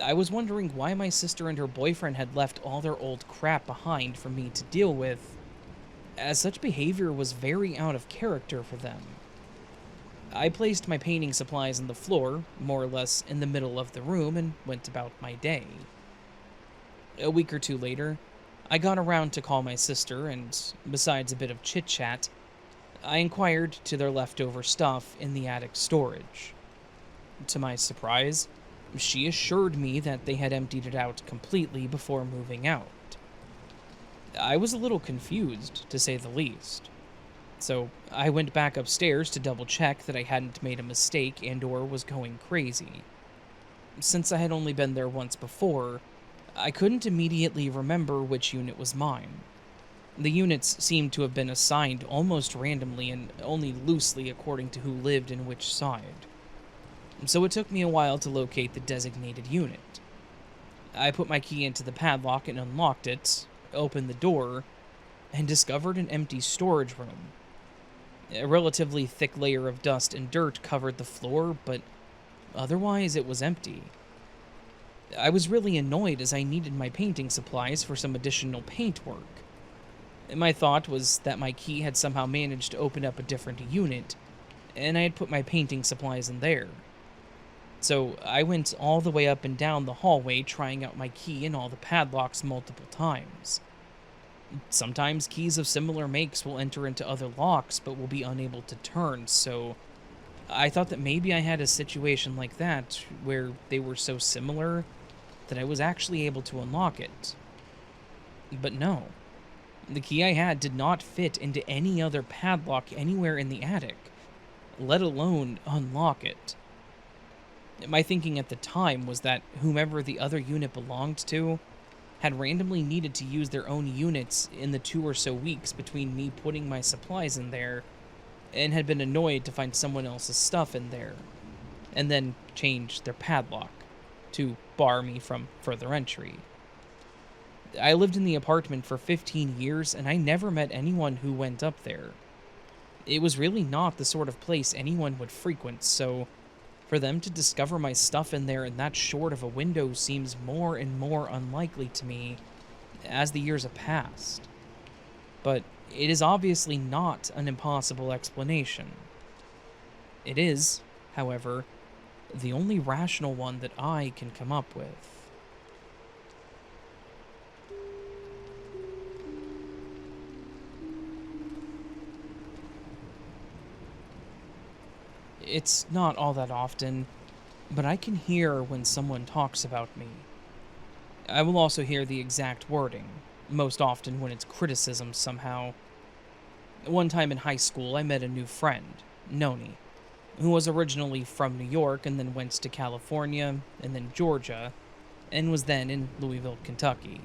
I was wondering why my sister and her boyfriend had left all their old crap behind for me to deal with, as such behavior was very out of character for them. I placed my painting supplies on the floor, more or less in the middle of the room, and went about my day. A week or 2 later, I got around to call my sister, and besides a bit of chit-chat, I inquired to their leftover stuff in the attic storage. To my surprise, she assured me that they had emptied it out completely before moving out. I was a little confused, to say the least. So I went back upstairs to double check that I hadn't made a mistake and/or was going crazy. Since I had only been there once before, I couldn't immediately remember which unit was mine. The units seemed to have been assigned almost randomly and only loosely according to who lived in which side. So it took me a while to locate the designated unit. I put my key into the padlock and unlocked it, opened the door, and discovered an empty storage room. A relatively thick layer of dust and dirt covered the floor, but otherwise it was empty. I was really annoyed as I needed my painting supplies for some additional paint work. My thought was that my key had somehow managed to open up a different unit, and I had put my painting supplies in there. So I went all the way up and down the hallway trying out my key in all the padlocks multiple times. Sometimes keys of similar makes will enter into other locks but will be unable to turn, so I thought that maybe I had a situation like that where they were so similar that I was actually able to unlock it. But no. The key I had did not fit into any other padlock anywhere in the attic, let alone unlock it. My thinking at the time was that whomever the other unit belonged to had randomly needed to use their own units in the 2 or so weeks between me putting my supplies in there and had been annoyed to find someone else's stuff in there, and then changed their padlock to bar me from further entry. I lived in the apartment for 15 years and I never met anyone who went up there. It was really not the sort of place anyone would frequent, so for them to discover my stuff in there in that short of a window seems more and more unlikely to me as the years have passed. But it is obviously not an impossible explanation. It is, however, the only rational one that I can come up with. It's not all that often, but I can hear when someone talks about me. I will also hear the exact wording, most often when it's criticism somehow. One time in high school, I met a new friend, Noni, who was originally from New York and then went to California and then Georgia, and was then in Louisville, Kentucky.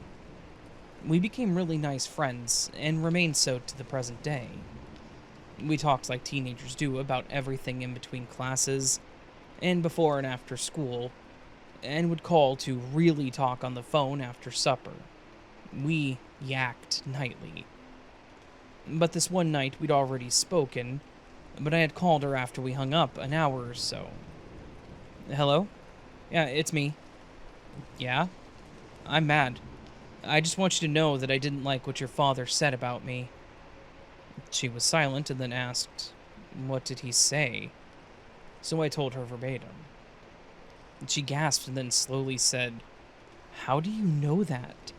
We became really nice friends and remain so to the present day. We talked like teenagers do about everything in between classes and before and after school, and would call to really talk on the phone after supper. We yacked nightly. But this one night we'd already spoken, but I had called her after we hung up an hour or so. Hello? Yeah, it's me. Yeah? I'm mad. I just want you to know that I didn't like what your father said about me. She was silent and then asked, "What did he say?" So I told her verbatim. She gasped and then slowly said, "How do you know that?"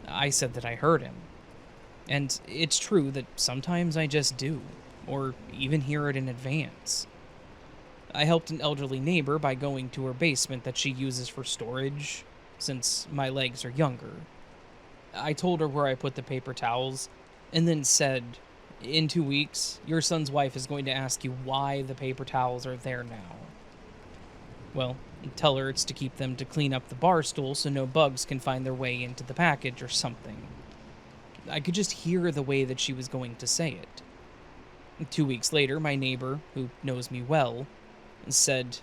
I said that I heard him. And it's true that sometimes I just do, or even hear it in advance. I helped an elderly neighbor by going to her basement that she uses for storage, since my legs are younger. I told her where I put the paper towels, and then said, "In 2 weeks, your son's wife is going to ask you why the paper towels are there now." Well, tell her it's to keep them to clean up the bar stool so no bugs can find their way into the package or something. I could just hear the way that she was going to say it. 2 weeks later, my neighbor, who knows me well, said,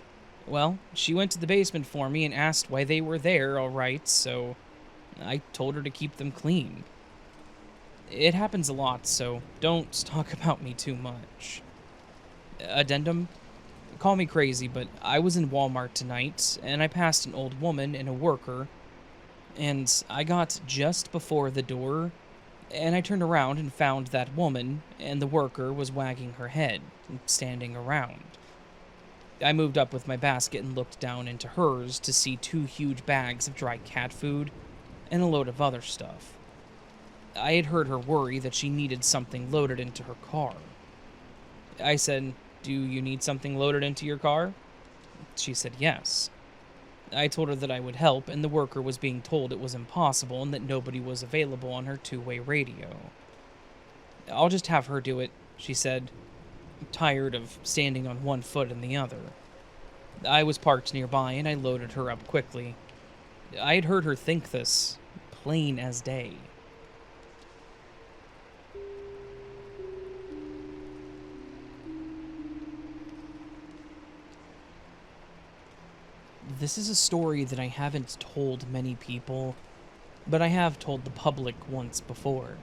"Well, she went to the basement for me and asked why they were there, all right, so I told her to keep them clean." It happens a lot, so don't talk about me too much. Addendum? Call me crazy, but I was in Walmart tonight, and I passed an old woman and a worker, and I got just before the door, and I turned around and found that woman, and the worker was wagging her head, standing around. I moved up with my basket and looked down into hers to see 2 huge bags of dry cat food and a load of other stuff. I had heard her worry that she needed something loaded into her car. I said, "Do you need something loaded into your car?" She said yes. I told her that I would help, and the worker was being told it was impossible and that nobody was available on her 2-way radio. "I'll just have her do it," she said, tired of standing on one foot and the other. I was parked nearby, and I loaded her up quickly. I had heard her think this, plain as day. This is a story that I haven't told many people, but I have told the public once before.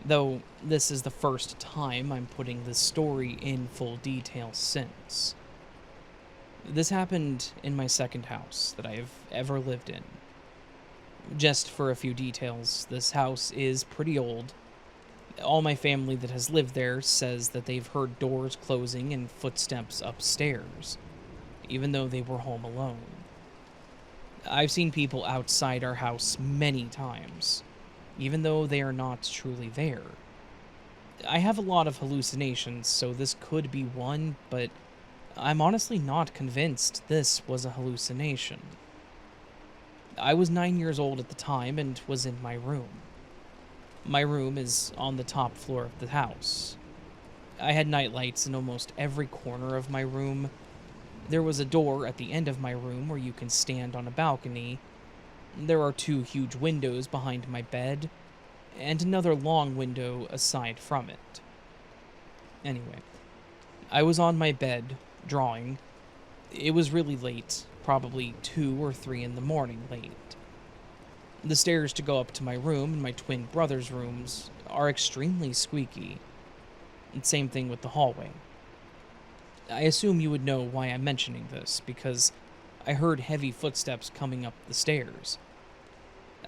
Though this is the first time I'm putting this story in full detail since. This happened in my second house that I have ever lived in. Just for a few details, this house is pretty old. All my family that has lived there says that they've heard doors closing and footsteps upstairs, even though they were home alone. I've seen people outside our house many times, even though they are not truly there. I have a lot of hallucinations, so this could be one, but I'm honestly not convinced this was a hallucination. I was 9 years old at the time and was in my room. My room is on the top floor of the house. I had nightlights in almost every corner of my room. There was a door at the end of my room where you can stand on a balcony. There are 2 huge windows behind my bed, and another long window aside from it. Anyway, I was on my bed, drawing. It was really late, probably 2 or 3 in the morning late. The stairs to go up to my room and my twin brother's rooms are extremely squeaky. And same thing with the hallway. I assume you would know why I'm mentioning this, because I heard heavy footsteps coming up the stairs.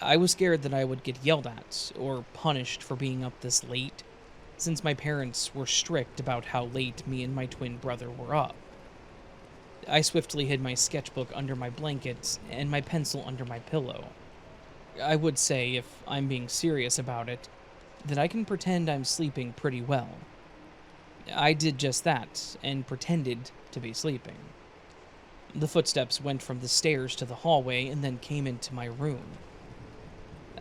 I was scared that I would get yelled at or punished for being up this late, since my parents were strict about how late me and my twin brother were up. I swiftly hid my sketchbook under my blanket and my pencil under my pillow. I would say, if I'm being serious about it, that I can pretend I'm sleeping pretty well. I did just that and pretended to be sleeping. The footsteps went from the stairs to the hallway and then came into my room.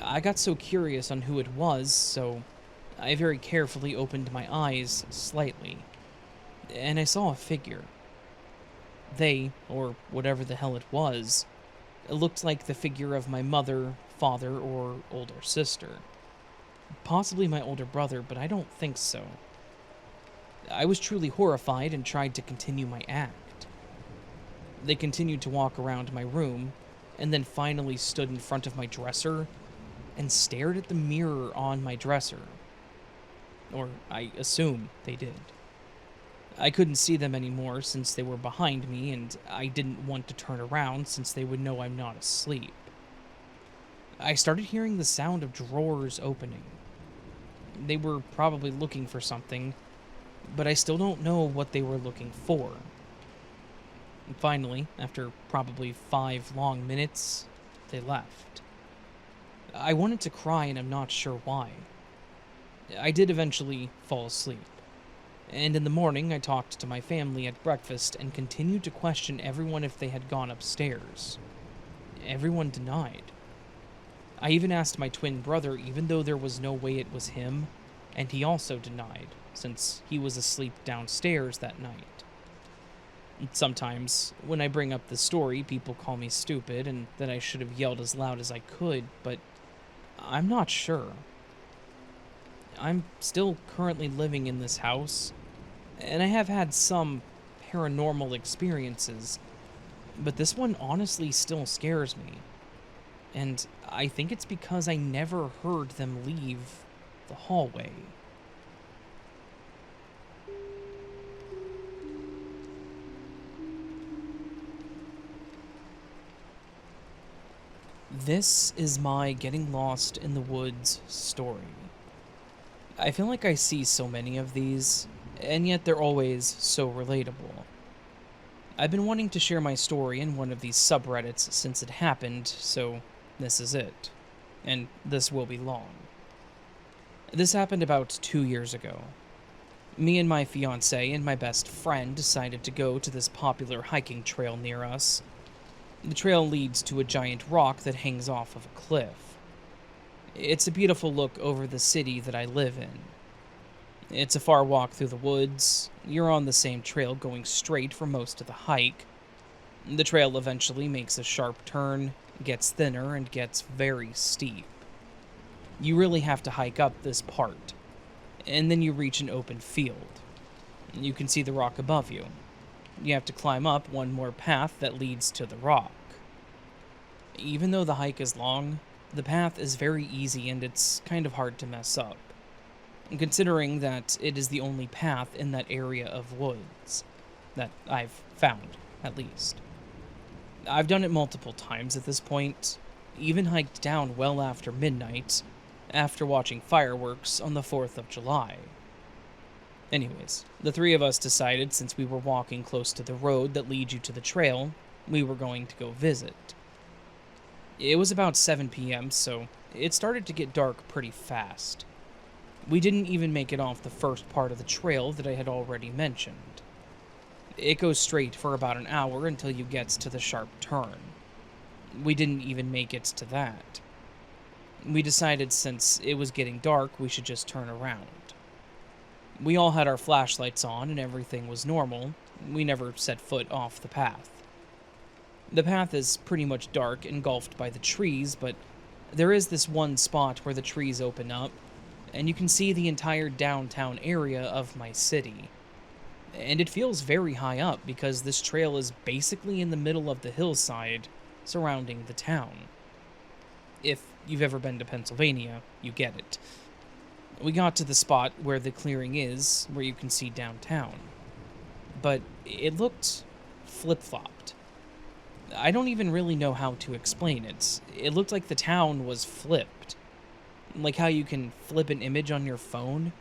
I got so curious on who it was, so I very carefully opened my eyes slightly, and I saw a figure. They, or whatever the hell it was, looked like the figure of my mother, father, or older sister. Possibly my older brother, but I don't think so. I was truly horrified and tried to continue my act. They continued to walk around my room, and then finally stood in front of my dresser and stared at the mirror on my dresser. Or I assume they did. I couldn't see them anymore since they were behind me, and I didn't want to turn around since they would know I'm not asleep. I started hearing the sound of drawers opening. They were probably looking for something, but I still don't know what they were looking for. And finally, after probably 5 long minutes, they left. I wanted to cry, and I'm not sure why. I did eventually fall asleep. And in the morning, I talked to my family at breakfast and continued to question everyone if they had gone upstairs. Everyone denied. I even asked my twin brother, even though there was no way it was him, and he also denied, since he was asleep downstairs that night. Sometimes, when I bring up the story, people call me stupid and that I should have yelled as loud as I could, but I'm not sure. I'm still currently living in this house, and I have had some paranormal experiences, but this one honestly still scares me. And I think it's because I never heard them leave the hallway. This is my getting lost in the woods story. I feel like I see so many of these, and yet they're always so relatable. I've been wanting to share my story in one of these subreddits since it happened, so this is it. And this will be long. This happened about 2 years ago. Me and my fiancé and my best friend decided to go to this popular hiking trail near us. The trail leads to a giant rock that hangs off of a cliff. It's a beautiful look over the city that I live in. It's a far walk through the woods. You're on the same trail going straight for most of the hike. The trail eventually makes a sharp turn, gets thinner, and gets very steep. You really have to hike up this part, and then you reach an open field. You can see the rock above you. You have to climb up one more path that leads to the rock. Even though the hike is long, the path is very easy and it's kind of hard to mess up, considering that it is the only path in that area of woods, that I've found, at least. I've done it multiple times at this point, even hiked down well after midnight, after watching fireworks on the 4th of July. Anyways, the 3 of us decided since we were walking close to the road that leads you to the trail, we were going to go visit. It was about 7 p.m., so it started to get dark pretty fast. We didn't even make it off the first part of the trail that I had already mentioned. It goes straight for about an hour until you get to the sharp turn. We didn't even make it to that. We decided since it was getting dark, we should just turn around. We all had our flashlights on and everything was normal. We never set foot off the path. The path is pretty much dark, engulfed by the trees, but there is this one spot where the trees open up, and you can see the entire downtown area of my city. And it feels very high up because this trail is basically in the middle of the hillside surrounding the town. If you've ever been to Pennsylvania, you get it. We got to the spot where the clearing is, where you can see downtown. But it looked flip-flopped. I don't even really know how to explain it. It looked like the town was flipped. Like how you can flip an image on your phone.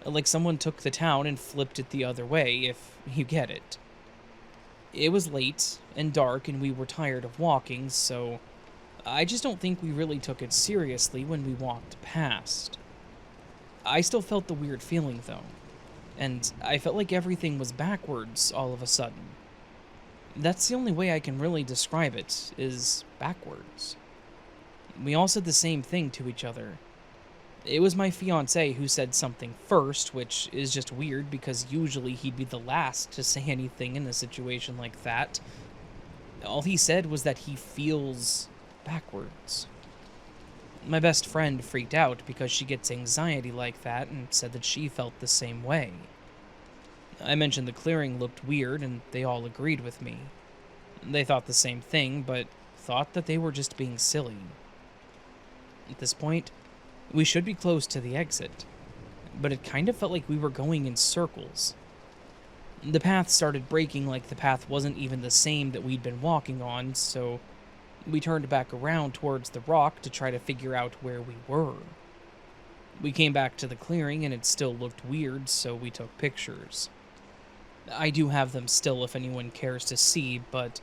Like someone took the town and flipped it the other way, if you get it. It was late and dark and we were tired of walking, so I just don't think we really took it seriously when we walked past. I still felt the weird feeling, though. and I felt like everything was backwards all of a sudden. That's the only way I can really describe it, is backwards. We all said the same thing to each other. It was my fiance who said something first, which is just weird because usually he'd be the last to say anything in a situation like that. All he said was that he feels backwards. My best friend freaked out because she gets anxiety like that and said that she felt the same way. I mentioned the clearing looked weird and they all agreed with me. They thought the same thing, but thought that they were just being silly. At this point, we should be close to the exit, but it kind of felt like we were going in circles. The path started breaking like the path wasn't even the same that we'd been walking on, so we turned back around towards the rock to try to figure out where we were. We came back to the clearing and it still looked weird, so we took pictures. I do have them still if anyone cares to see, but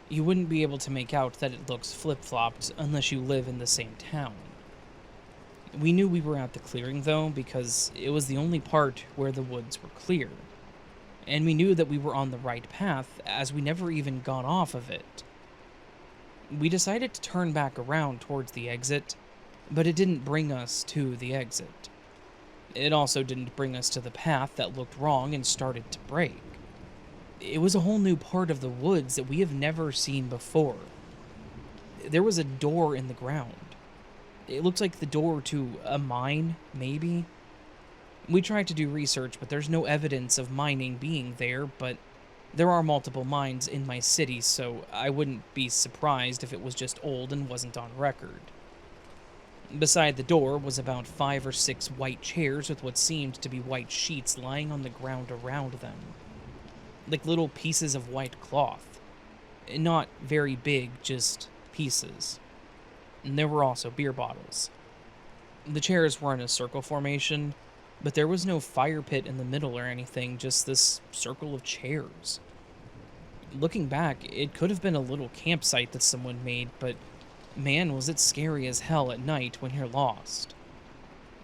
you wouldn't be able to make out that it looks flip-flopped unless you live in the same town. We knew we were at the clearing, though, because it was the only part where the woods were clear. And we knew that we were on the right path, as we never even got off of it. We decided to turn back around towards the exit, but it didn't bring us to the exit. It also didn't bring us to the path that looked wrong and started to break. It was a whole new part of the woods that we have never seen before. There was a door in the ground. It looked like the door to a mine, maybe? We tried to do research, but there's no evidence of mining being there, but there are multiple mines in my city, so I wouldn't be surprised if it was just old and wasn't on record. Beside the door was about 5 or 6 white chairs with what seemed to be white sheets lying on the ground around them. Like little pieces of white cloth. Not very big, just pieces. And there were also beer bottles. The chairs were in a circle formation, but there was no fire pit in the middle or anything, just this circle of chairs. Looking back, it could have been a little campsite that someone made, but man, was it scary as hell at night when you're lost.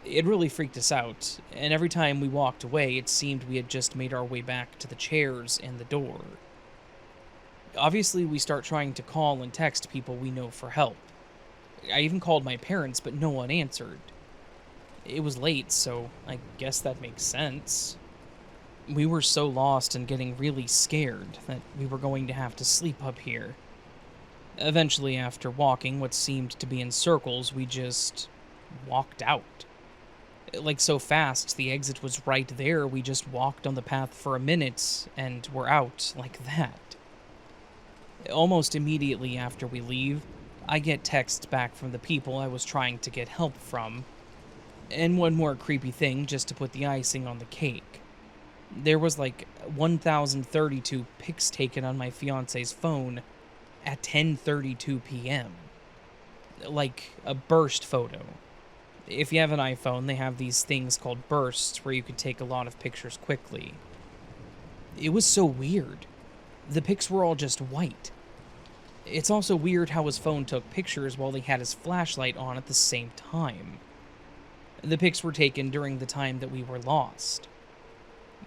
It really freaked us out, and every time we walked away, it seemed we had just made our way back to the chairs and the door. Obviously, we start trying to call and text people we know for help. I even called my parents, but no one answered. It was late, so I guess that makes sense. We were so lost and getting really scared that we were going to have to sleep up here. Eventually, after walking what seemed to be in circles, we just walked out. Like so fast, the exit was right there, we just walked on the path for a minute, and we're out like that. Almost immediately after we leave, I get texts back from the people I was trying to get help from. And one more creepy thing just to put the icing on the cake. There was like 1,032 pics taken on my fiance's phone at 10:32 p.m. Like a burst photo. If you have an iPhone, they have these things called bursts where you can take a lot of pictures quickly. It was so weird. The pics were all just white. It's also weird how his phone took pictures while he had his flashlight on at the same time. The pics were taken during the time that we were lost.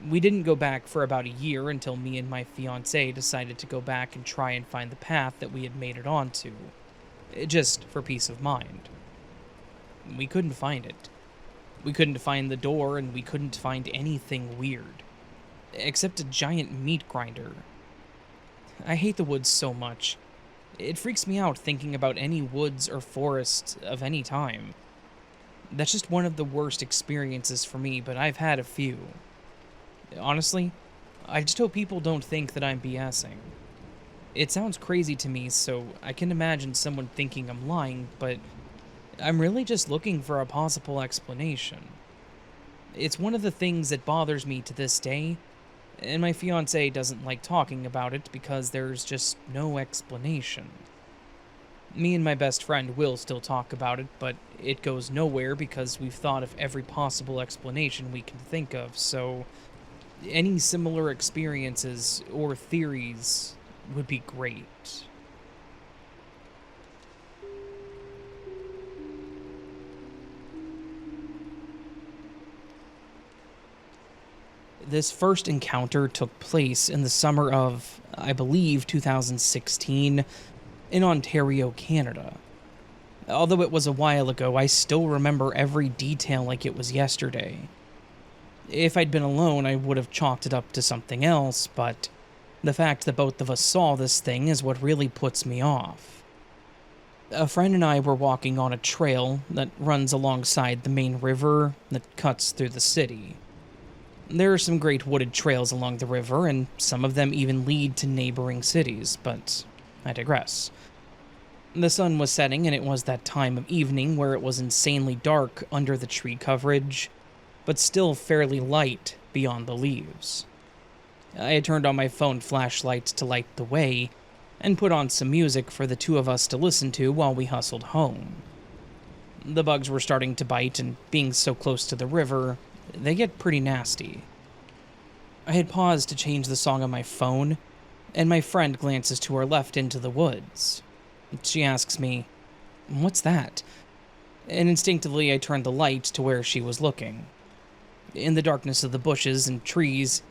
We didn't go back for about a year until me and my fiancé decided to go back and try and find the path that we had made it onto, just for peace of mind. We couldn't find it. We couldn't find the door, and we couldn't find anything weird, except a giant meat grinder. I hate the woods so much. It freaks me out thinking about any woods or forest of any time. That's just one of the worst experiences for me, but I've had a few. Honestly, I just hope people don't think that I'm BSing. It sounds crazy to me, so I can imagine someone thinking I'm lying, but I'm really just looking for a possible explanation. It's one of the things that bothers me to this day, and my fiancé doesn't like talking about it because there's just no explanation. Me and my best friend will still talk about it, but it goes nowhere because we've thought of every possible explanation we can think of, so any similar experiences or theories would be great. This first encounter took place in the summer of, I believe, 2016 in Ontario, Canada. Although it was a while ago, I still remember every detail like it was yesterday. If I'd been alone, I would have chalked it up to something else, but the fact that both of us saw this thing is what really puts me off. A friend and I were walking on a trail that runs alongside the main river that cuts through the city. There are some great wooded trails along the river, and some of them even lead to neighboring cities, but I digress. The sun was setting, and it was that time of evening where it was insanely dark under the tree coverage, but still fairly light beyond the leaves. I had turned on my phone flashlight to light the way, and put on some music for the two of us to listen to while we hustled home. The bugs were starting to bite, and being so close to the river, they get pretty nasty. I had paused to change the song on my phone, and my friend glances to her left into the woods. She asks me, "What's that?" And instinctively I turned the light to where she was looking. In the darkness of the bushes and trees,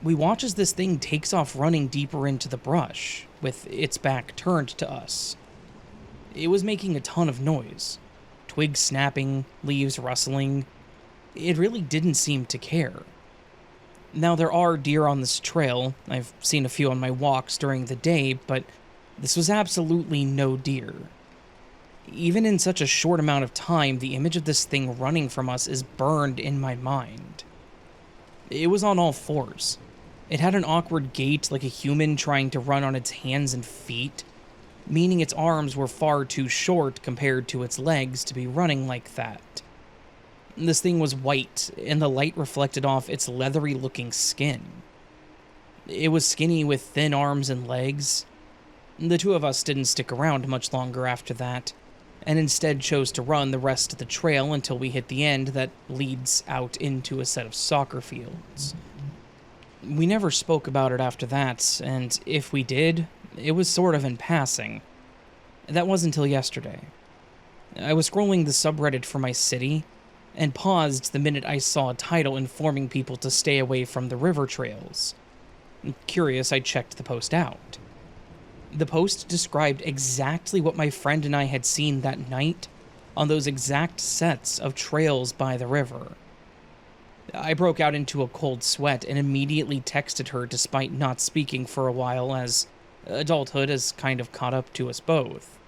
we watch as this thing takes off running deeper into the brush, with its back turned to us. It was making a ton of noise. Twigs snapping, leaves rustling. It really didn't seem to care. Now, there are deer on this trail. I've seen a few on my walks during the day, but this was absolutely no deer. Even in such a short amount of time, the image of this thing running from us is burned in my mind. It was on all fours. It had an awkward gait like a human trying to run on its hands and feet, meaning its arms were far too short compared to its legs to be running like that. This thing was white, and the light reflected off its leathery-looking skin. It was skinny with thin arms and legs. The two of us didn't stick around much longer after that, and instead chose to run the rest of the trail until we hit the end that leads out into a set of soccer fields. We never spoke about it after that, and if we did, it was sort of in passing. That was until yesterday. I was scrolling the subreddit for my city, and paused the minute I saw a title informing people to stay away from the river trails. Curious, I checked the post out. The post described exactly what my friend and I had seen that night on those exact sets of trails by the river. I broke out into a cold sweat and immediately texted her despite not speaking for a while, as adulthood has kind of caught up to us both.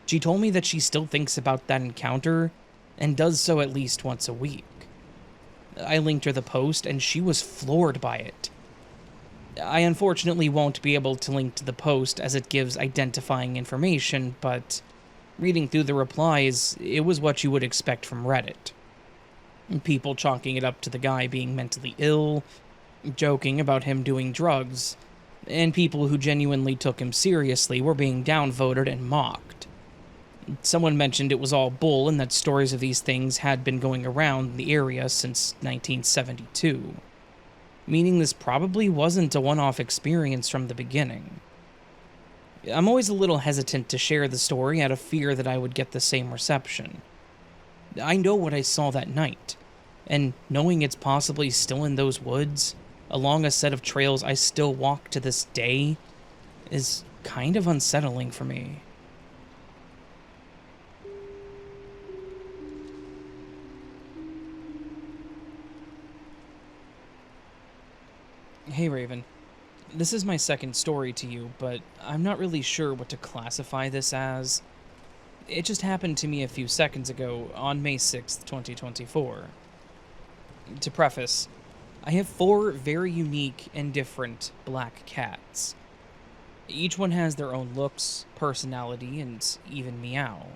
She told me that she still thinks about that encounter and does so at least once a week. I linked her the post, and she was floored by it. I unfortunately won't be able to link to the post as it gives identifying information, but reading through the replies, it was what you would expect from Reddit. People chalking it up to the guy being mentally ill, joking about him doing drugs, and people who genuinely took him seriously were being downvoted and mocked. Someone mentioned it was all bull and that stories of these things had been going around the area since 1972, meaning this probably wasn't a one-off experience from the beginning. I'm always a little hesitant to share the story out of fear that I would get the same reception. I know what I saw that night, and knowing it's possibly still in those woods, along a set of trails I still walk to this day, is kind of unsettling for me. Hey Raven, this is my second story to you, but I'm not really sure what to classify this as. It just happened to me a few seconds ago on May 6th, 2024. To preface, I have 4 very unique and different black cats. Each one has their own looks, personality, and even meow.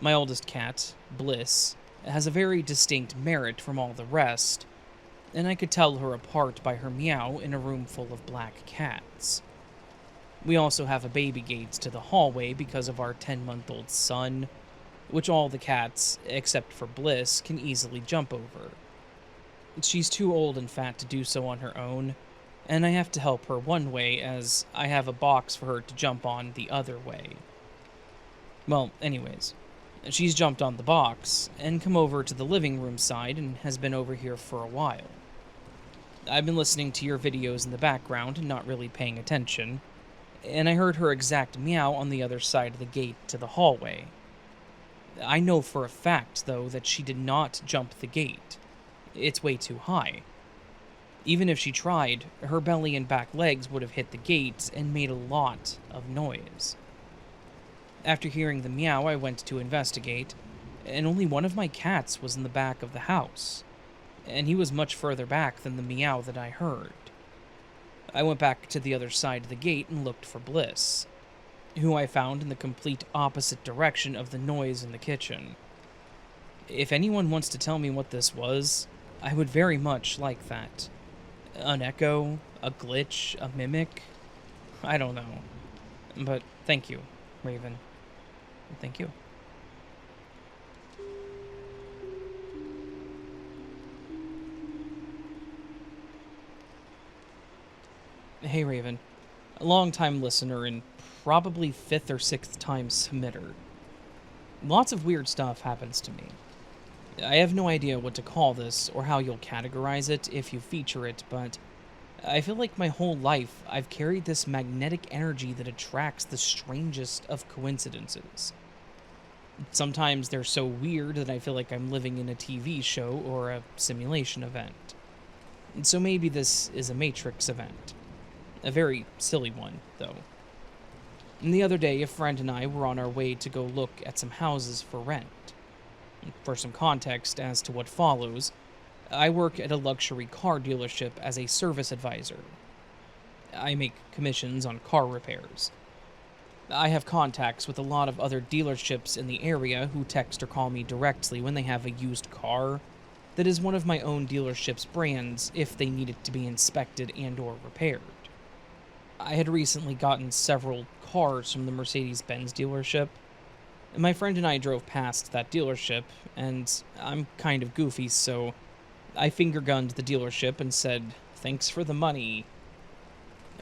My oldest cat, Bliss, has a very distinct merit from all the rest, and I could tell her apart by her meow in a room full of black cats. We also have a baby gate to the hallway because of our 10-month-old son, which all the cats, except for Bliss, can easily jump over. She's too old and fat to do so on her own, and I have to help her one way as I have a box for her to jump on the other way. Well, anyways, she's jumped on the box and come over to the living room side and has been over here for a while. I've been listening to your videos in the background and not really paying attention, and I heard her exact meow on the other side of the gate to the hallway. I know for a fact, though, that she did not jump the gate. It's way too high. Even if she tried, her belly and back legs would have hit the gate and made a lot of noise. After hearing the meow, I went to investigate, and only one of my cats was in the back of the house, and he was much further back than the meow that I heard. I went back to the other side of the gate and looked for Bliss, who I found in the complete opposite direction of the noise in the kitchen. If anyone wants to tell me what this was, I would very much like that. An echo, a glitch, a mimic? I don't know. But thank you, Raven. Thank you. Hey, Raven. A long-time listener and probably 5th or 6th time submitter. Lots of weird stuff happens to me. I have no idea what to call this or how you'll categorize it if you feature it, but I feel like my whole life I've carried this magnetic energy that attracts the strangest of coincidences. Sometimes they're so weird that I feel like I'm living in a TV show or a simulation event. So maybe this is a Matrix event. A very silly one, though. And the other day, a friend and I were on our way to go look at some houses for rent. For some context as to what follows, I work at a luxury car dealership as a service advisor. I make commissions on car repairs. I have contacts with a lot of other dealerships in the area who text or call me directly when they have a used car that is one of my own dealership's brands if they need it to be inspected and or repaired. I had recently gotten several cars from the Mercedes-Benz dealership. My friend and I drove past that dealership, and I'm kind of goofy, so I finger-gunned the dealership and said, "Thanks for the money."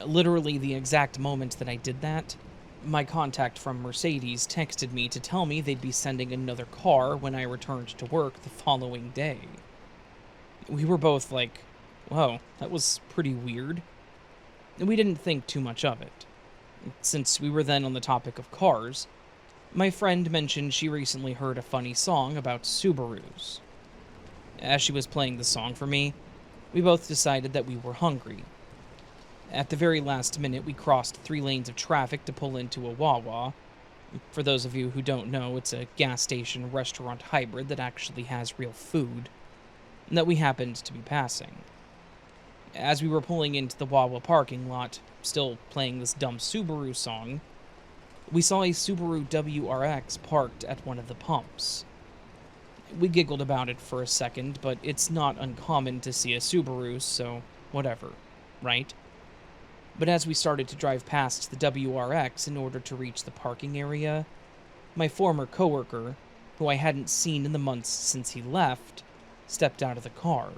Literally the exact moment that I did that, my contact from Mercedes texted me to tell me they'd be sending another car when I returned to work the following day. We were both like, whoa, that was pretty weird. We didn't think too much of it. Since we were then on the topic of cars, my friend mentioned she recently heard a funny song about Subarus. As she was playing the song for me, we both decided that we were hungry. At the very last minute, we crossed 3 lanes of traffic to pull into a Wawa. For those of you who don't know, it's a gas station restaurant hybrid that actually has real food, that we happened to be passing. As we were pulling into the Wawa parking lot, still playing this dumb Subaru song, we saw a Subaru WRX parked at one of the pumps. We giggled about it for a second, but it's not uncommon to see a Subaru, so whatever, right? But as we started to drive past the WRX in order to reach the parking area, my former coworker, who I hadn't seen in the months since he left, stepped out of the car,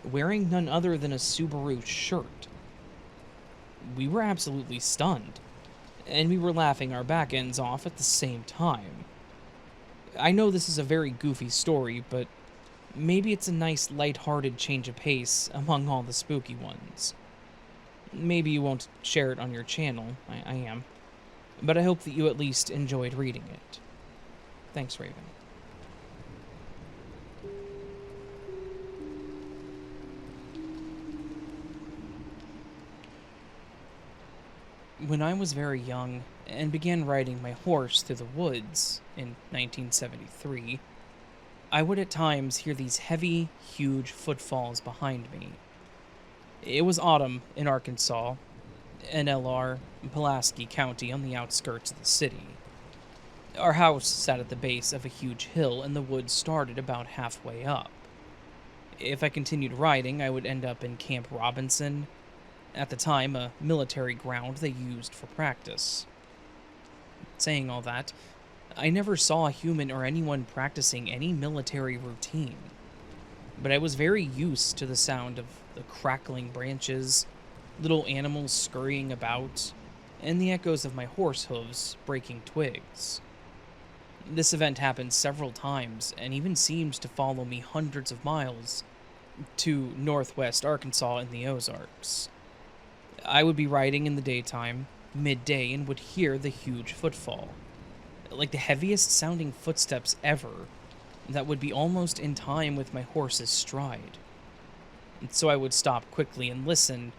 wearing none other than a Subaru shirt. We were absolutely stunned, and we were laughing our back ends off at the same time. I know this is a very goofy story, but maybe it's a nice light-hearted change of pace among all the spooky ones. Maybe you won't share it on your channel, I am, but I hope that you at least enjoyed reading it. Thanks, Raven. When I was very young and began riding my horse through the woods in 1973, I would at times hear these heavy, huge footfalls behind me. It was autumn in Arkansas, NLR, Pulaski County on the outskirts of the city. Our house sat at the base of a huge hill and the woods started about halfway up. If I continued riding, I would end up in Camp Robinson, at the time a military ground they used for practice. Saying all that, I never saw a human or anyone practicing any military routine, but I was very used to the sound of the crackling branches, little animals scurrying about, and the echoes of my horse hooves breaking twigs. This event happened several times and even seemed to follow me hundreds of miles to northwest Arkansas in the Ozarks. I would be riding in the daytime, midday, and would hear the huge footfall, like the heaviest sounding footsteps ever, that would be almost in time with my horse's stride. And so I would stop quickly and listen,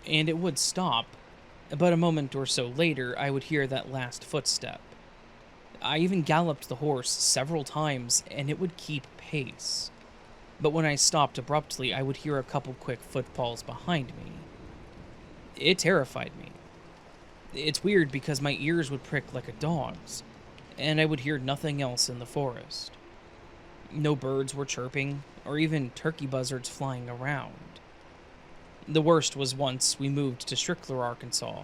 and it would stop, but a moment or so later I would hear that last footstep. I even galloped the horse several times, and it would keep pace. But when I stopped abruptly, I would hear a couple quick footfalls behind me. It terrified me. It's weird because my ears would prick like a dog's, and I would hear nothing else in the forest. No birds were chirping, or even turkey buzzards flying around. The worst was once we moved to Strickler, Arkansas.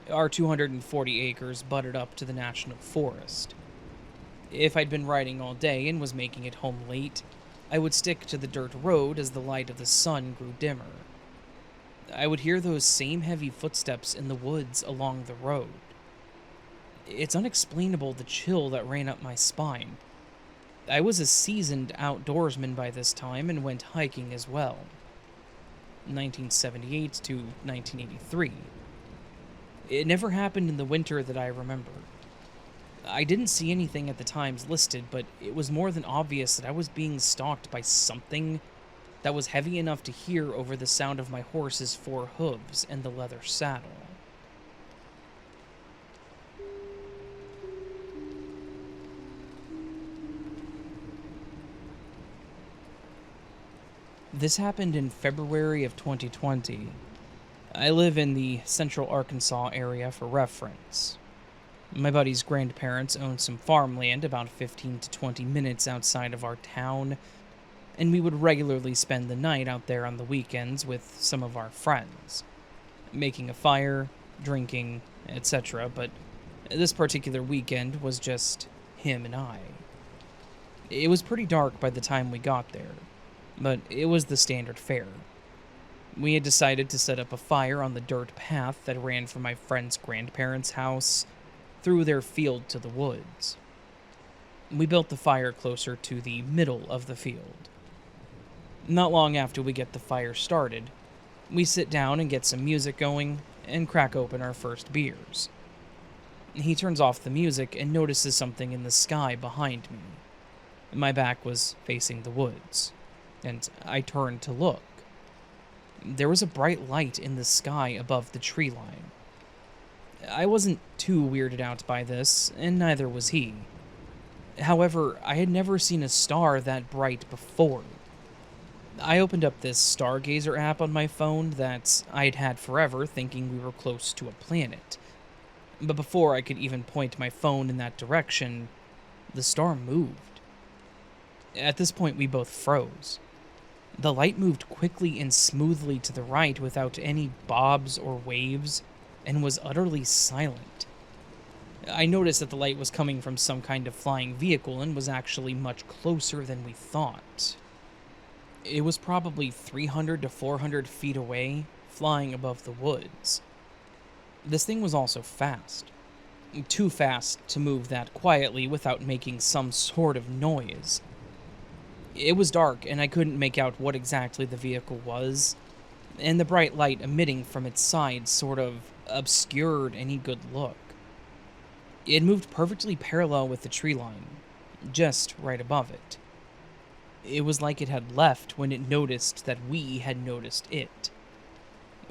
Our 240 acres butted up to the National Forest. If I'd been riding all day and was making it home late, I would stick to the dirt road as the light of the sun grew dimmer. I would hear those same heavy footsteps in the woods along the road. It's unexplainable the chill that ran up my spine. I was a seasoned outdoorsman by this time and went hiking as well. 1978 to 1983. It never happened in the winter that I remember. I didn't see anything at the times listed, but it was more than obvious that I was being stalked by something that was heavy enough to hear over the sound of my horse's 4 hooves and the leather saddle. This happened in February of 2020. I live in the central Arkansas area for reference. My buddy's grandparents own some farmland about 15 to 20 minutes outside of our town, and we would regularly spend the night out there on the weekends with some of our friends, making a fire, drinking, etc., but this particular weekend was just him and I. It was pretty dark by the time we got there, but it was the standard fare. We had decided to set up a fire on the dirt path that ran from my friend's grandparents' house through their field to the woods. We built the fire closer to the middle of the field. Not long after we get the fire started, we sit down and get some music going and crack open our first beers. He turns off the music and notices something in the sky behind me. My back was facing the woods, and I turned to look. There was a bright light in the sky above the tree line. I wasn't too weirded out by this, and neither was he. However, I had never seen a star that bright before. I opened up this Stargazer app on my phone that I'd had forever, thinking we were close to a planet. But before I could even point my phone in that direction, the star moved. At this point, we both froze. The light moved quickly and smoothly to the right without any bobs or waves, and was utterly silent. I noticed that the light was coming from some kind of flying vehicle and was actually much closer than we thought. It was probably 300 to 400 feet away, flying above the woods. This thing was also fast. Too fast to move that quietly without making some sort of noise. It was dark, and I couldn't make out what exactly the vehicle was, and the bright light emitting from its side sort of obscured any good look. It moved perfectly parallel with the tree line, just right above it. It was like it had left when it noticed that we had noticed it.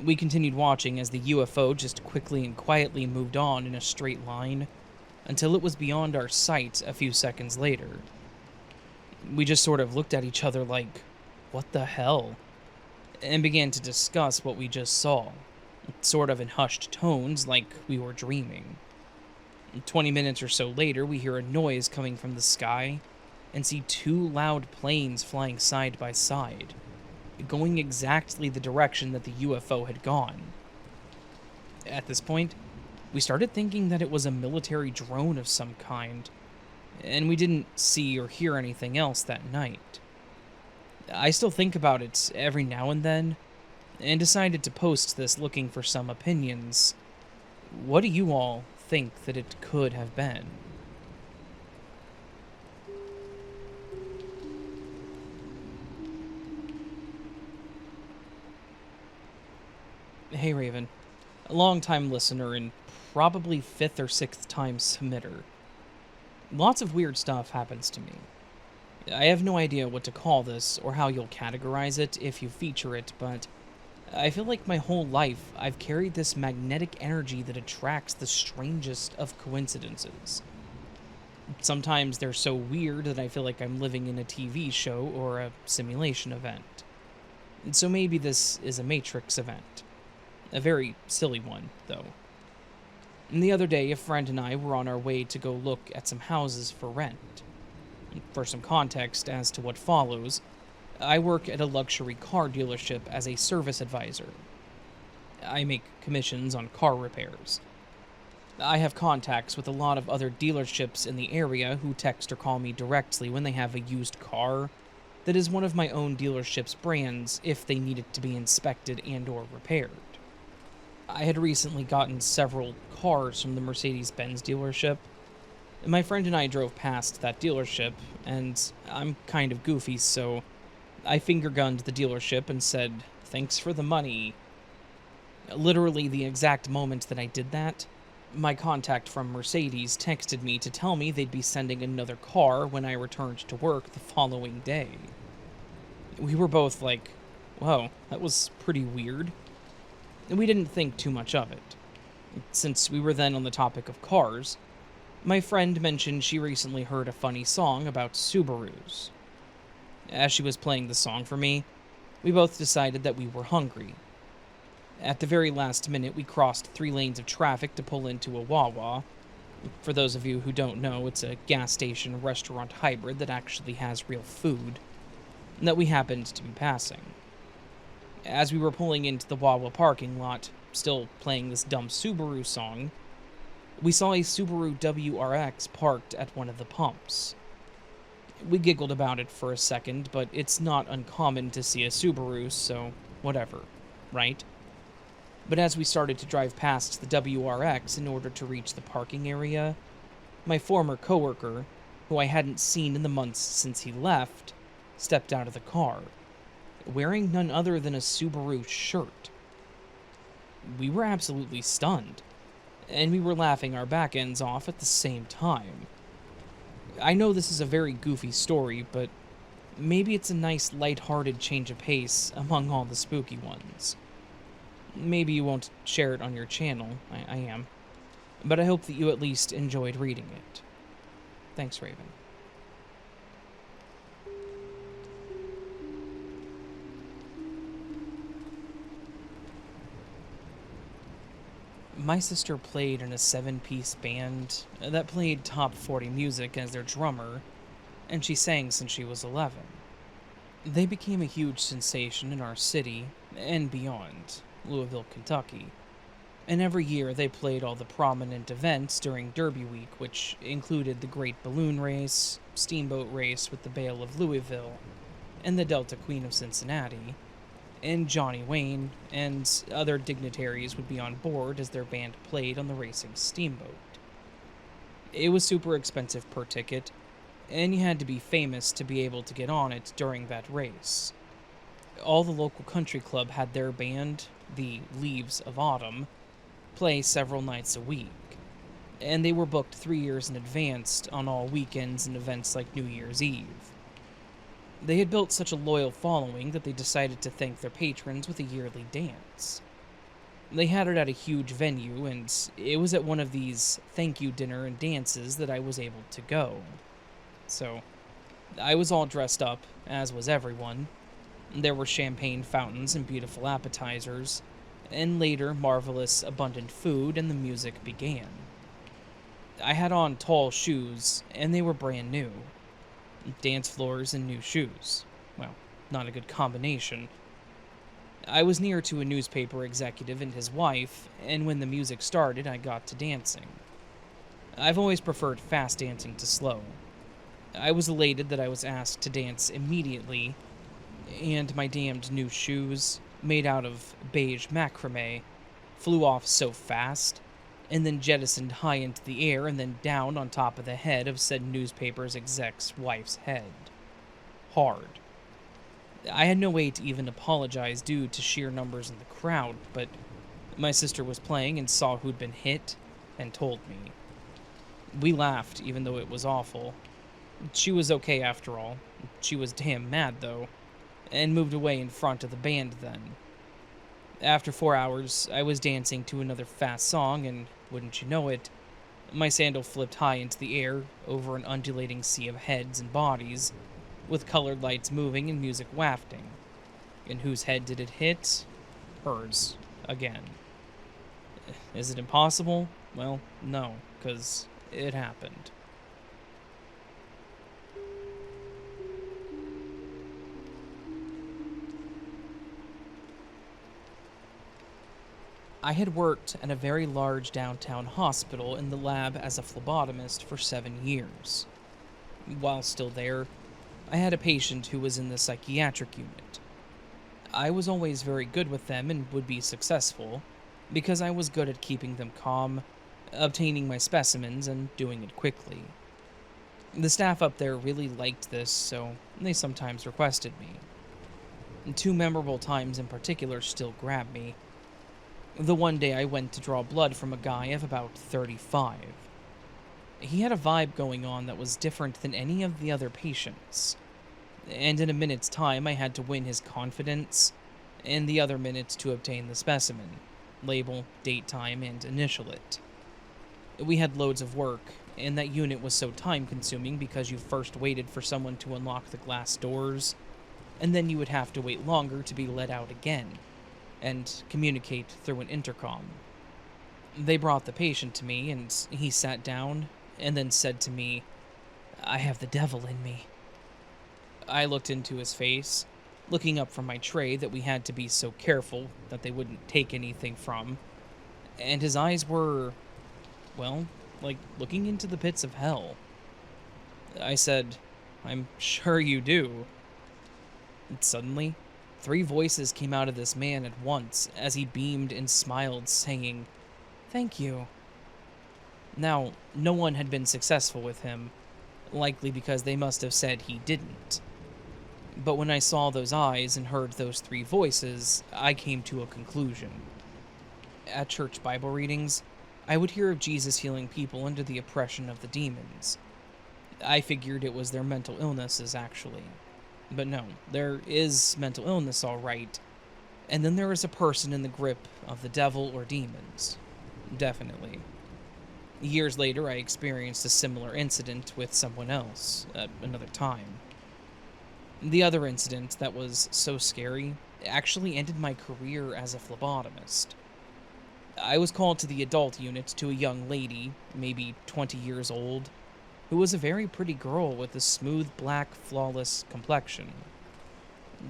We continued watching as the UFO just quickly and quietly moved on in a straight line until it was beyond our sight a few seconds later. We just sort of looked at each other like, what the hell? And began to discuss what we just saw, sort of in hushed tones like we were dreaming. 20 minutes or so later, we hear a noise coming from the sky and see 2 loud planes flying side by side, going exactly the direction that the UFO had gone. At this point, we started thinking that it was a military drone of some kind, and we didn't see or hear anything else that night. I still think about it every now and then, and decided to post this looking for some opinions. What do you all think that it could have been? Hey Raven, a long-time listener and probably fifth or sixth time submitter. Lots of weird stuff happens to me. I have no idea what to call this or how you'll categorize it if you feature it, but I feel like my whole life I've carried this magnetic energy that attracts the strangest of coincidences. Sometimes they're so weird that I feel like I'm living in a TV show or a simulation event. So maybe this is a Matrix event. A very silly one, though. And the other day, a friend and I were on our way to go look at some houses for rent. For some context as to what follows, I work at a luxury car dealership as a service advisor. I make commissions on car repairs. I have contacts with a lot of other dealerships in the area who text or call me directly when they have a used car that is one of my own dealership's brands if they need it to be inspected and or repaired. I had recently gotten several cars from the Mercedes-Benz dealership. My friend and I drove past that dealership, and I'm kind of goofy, so I finger-gunned the dealership and said, "Thanks for the money." Literally the exact moment that I did that, my contact from Mercedes texted me to tell me they'd be sending another car when I returned to work the following day. We were both like, whoa, that was pretty weird. And we didn't think too much of it. Since we were then on the topic of cars, my friend mentioned she recently heard a funny song about Subarus. As she was playing the song for me, we both decided that we were hungry. At the very last minute, we crossed 3 lanes of traffic to pull into a Wawa. For those of you who don't know, it's a gas station restaurant hybrid that actually has real food, that we happened to be passing. As we were pulling into the Wawa parking lot, still playing this dumb Subaru song, we saw a Subaru WRX parked at one of the pumps. We giggled about it for a second, but it's not uncommon to see a Subaru, so whatever, right? But as we started to drive past the WRX in order to reach the parking area, my former coworker, who I hadn't seen in the months since he left, stepped out of the car, wearing none other than a Subaru shirt. We were absolutely stunned, and we were laughing our back ends off at the same time. I know this is a very goofy story, but maybe it's a nice lighthearted change of pace among all the spooky ones. Maybe you won't share it on your channel, I am, but I hope that you at least enjoyed reading it. Thanks, Raven. My sister played in a 7-piece band that played top 40 music as their drummer, and she sang since she was 11. They became a huge sensation in our city and beyond, Louisville, Kentucky, and every year they played all the prominent events during Derby Week, which included the Great Balloon Race, Steamboat Race with the Belle of Louisville, and the Delta Queen of Cincinnati, and Johnny Wayne and other dignitaries would be on board as their band played on the racing steamboat. It was super expensive per ticket, and you had to be famous to be able to get on it during that race. All the local country club had their band, the Leaves of Autumn, play several nights a week, and they were booked 3 years in advance on all weekends and events like New Year's Eve. They had built such a loyal following that they decided to thank their patrons with a yearly dance. They had it at a huge venue, and it was at one of these thank you dinner and dances that I was able to go. So, I was all dressed up, as was everyone. There were champagne fountains and beautiful appetizers, and later marvelous, abundant food, and the music began. I had on tall shoes, and they were brand new. Dance floors and new shoes. Well, not a good combination. I was near to a newspaper executive and his wife, and when the music started, I got to dancing. I've always preferred fast dancing to slow. I was elated that I was asked to dance immediately, and my damned new shoes, made out of beige macrame, flew off so fast, and then jettisoned high into the air and then down on top of the head of said newspaper's exec's wife's head. Hard. I had no way to even apologize due to sheer numbers in the crowd, but My sister was playing and saw who'd been hit and told me. We laughed, even though it was awful. She was okay after all. She was damn mad, though, and moved away in front of the band then. After 4 hours, I was dancing to another fast song, and wouldn't you know it, my sandal flipped high into the air over an undulating sea of heads and bodies, with colored lights moving and music wafting. And whose head did it hit? Hers, again. Is it impossible? Well, no, because it happened. I had worked at a very large downtown hospital in the lab as a phlebotomist for 7 years. While still there, I had a patient who was in the psychiatric unit. I was always very good with them and would be successful, because I was good at keeping them calm, obtaining my specimens, and doing it quickly. The staff up there really liked this, so they sometimes requested me. Two memorable times in particular still grab me. The one day I went to draw blood from a guy of about 35. He had a vibe going on that was different than any of the other patients, and in a minute's time I had to win his confidence, and the other minutes to obtain the specimen, label, date, time, and initial it. We had loads of work, and that unit was so time-consuming because you first waited for someone to unlock the glass doors, and then you would have to wait longer to be let out again, and communicate through an intercom. They brought the patient to me, and he sat down, and then said to me, "I have the devil in me." I looked into his face, looking up from my tray that we had to be so careful that they wouldn't take anything from, and his eyes were, well, like looking into the pits of hell. I said, "I'm sure you do." And suddenly, 3 voices came out of this man at once as he beamed and smiled, saying, "Thank you." Now, no one had been successful with him, likely because they must have said he didn't. But when I saw those eyes and heard those 3 voices, I came to a conclusion. At church Bible readings, I would hear of Jesus healing people under the oppression of the demons. I figured it was their mental illnesses, actually. But no, there is mental illness, all right. And then there is a person in the grip of the devil or demons. Definitely. Years later, I experienced a similar incident with someone else, at another time. The other incident that was so scary actually ended my career as a phlebotomist. I was called to the adult unit to a young lady, maybe 20 years old, who was a very pretty girl with a smooth, black, flawless complexion.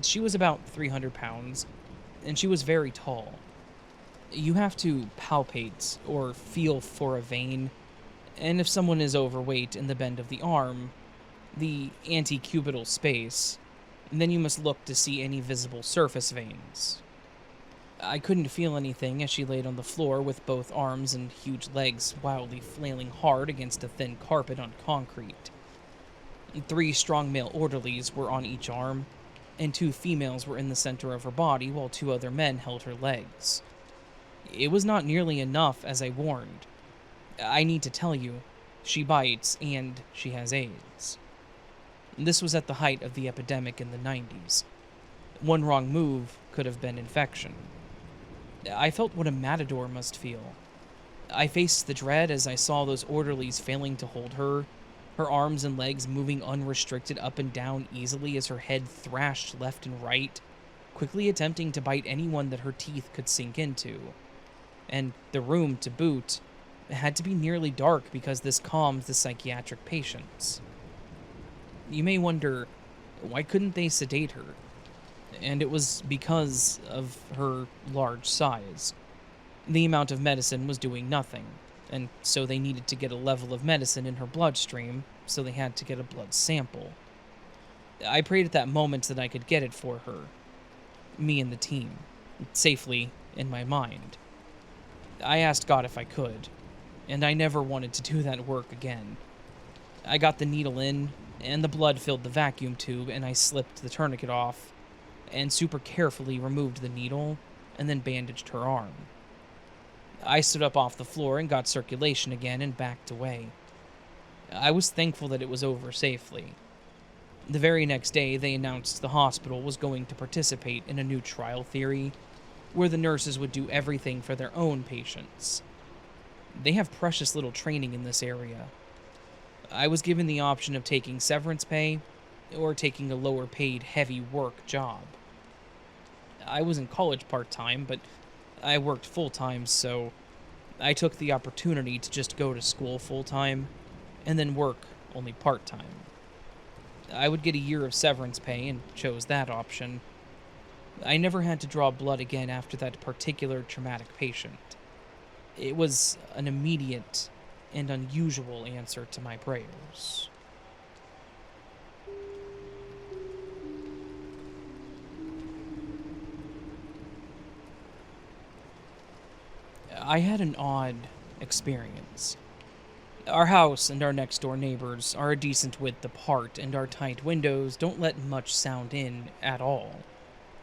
She was about 300 pounds, and she was very tall. You have to palpate or feel for a vein, and if someone is overweight in the bend of the arm, the antecubital space, then you must look to see any visible surface veins. I couldn't feel anything as she laid on the floor with both arms and huge legs wildly flailing hard against a thin carpet on concrete. 3 strong male orderlies were on each arm, and 2 females were in the center of her body while 2 other men held her legs. It was not nearly enough, as I warned. I need to tell you, she bites and she has AIDS. This was at the height of the epidemic in the 90s. One wrong move could have been infection. I felt what a matador must feel. I faced the dread as I saw those orderlies failing to hold her, her arms and legs moving unrestricted up and down easily as her head thrashed left and right, quickly attempting to bite anyone that her teeth could sink into. And the room, to boot, had to be nearly dark because this calmed the psychiatric patients. You may wonder, why couldn't they sedate her? And it was because of her large size. The amount of medicine was doing nothing, and so they needed to get a level of medicine in her bloodstream, so they had to get a blood sample. I prayed at that moment that I could get it for her, me and the team, safely in my mind. I asked God if I could, and I never wanted to do that work again. I got the needle in, and the blood filled the vacuum tube, and I slipped the tourniquet off, and super carefully removed the needle, and then bandaged her arm. I stood up off the floor and got circulation again and backed away. I was thankful that it was over safely. The very next day, they announced the hospital was going to participate in a new trial theory where the nurses would do everything for their own patients. They have precious little training in this area. I was given the option of taking severance pay or taking a lower paid heavy work job. I was in college part-time, but I worked full-time, so I took the opportunity to just go to school full-time and then work only part-time. I would get a year of severance pay and chose that option. I never had to draw blood again after that particular traumatic patient. It was an immediate and unusual answer to my prayers. I had an odd experience. Our house and our next door neighbors are a decent width apart, and our tight windows don't let much sound in at all,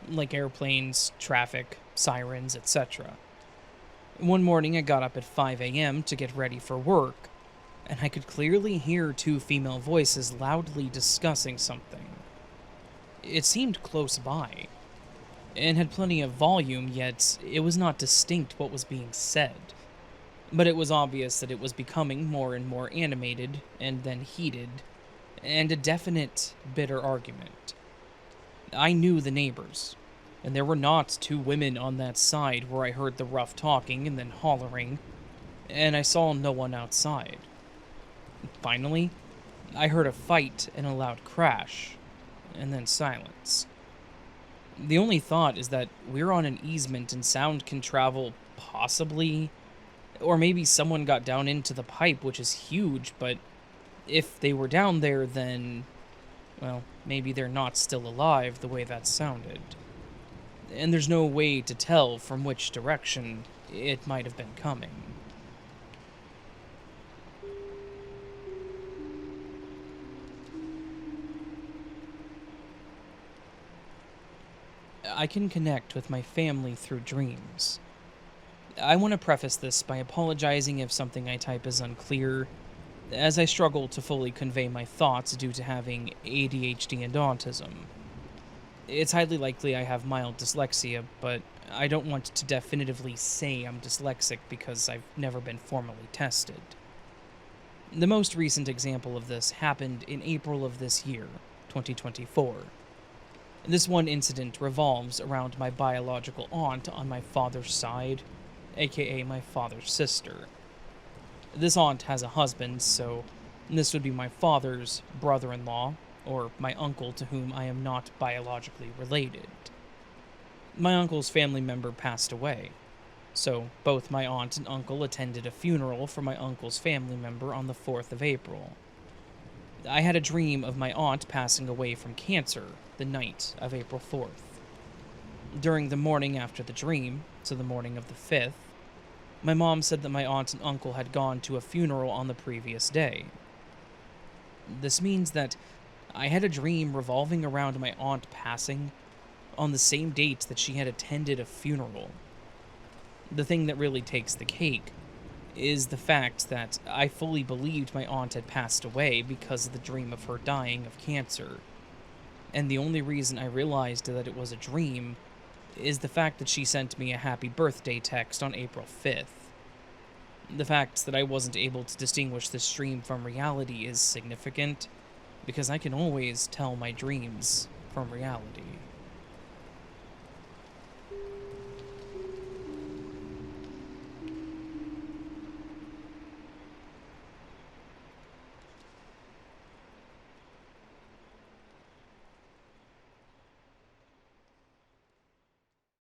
like airplanes, traffic, sirens, etc. One morning I got up at 5 a.m. to get ready for work, and I could clearly hear two female voices loudly discussing something. It seemed close by, and had plenty of volume, yet it was not distinct what was being said. But it was obvious that it was becoming more and more animated, and then heated, and a definite, bitter argument. I knew the neighbors, and there were not two women on that side where I heard the rough talking and then hollering, and I saw no one outside. Finally, I heard a fight and a loud crash, and then silence. The only thought is that we're on an easement and sound can travel, possibly, or maybe someone got down into the pipe, which is huge, but if they were down there, then, well, maybe they're not still alive the way that sounded. And there's no way to tell from which direction it might have been coming. I can connect with my family through dreams. I want to preface this by apologizing if something I type is unclear, as I struggle to fully convey my thoughts due to having ADHD and autism. It's highly likely I have mild dyslexia, but I don't want to definitively say I'm dyslexic because I've never been formally tested. The most recent example of this happened in April of this year, 2024. This one incident revolves around my biological aunt on my father's side, aka my father's sister. This aunt has a husband, so this would be my father's brother-in-law, or my uncle to whom I am not biologically related. My uncle's family member passed away, so both my aunt and uncle attended a funeral for my uncle's family member on the 4th of April. I had a dream of my aunt passing away from cancer the night of April 4th. During the morning after the dream, so the morning of the 5th, my mom said that my aunt and uncle had gone to a funeral on the previous day. This means that I had a dream revolving around my aunt passing on the same date that she had attended a funeral. The thing that really takes the cake is the fact that I fully believed my aunt had passed away because of the dream of her dying of cancer. And the only reason I realized that it was a dream is the fact that she sent me a happy birthday text on April 5th. The fact that I wasn't able to distinguish this dream from reality is significant, because I can always tell my dreams from reality.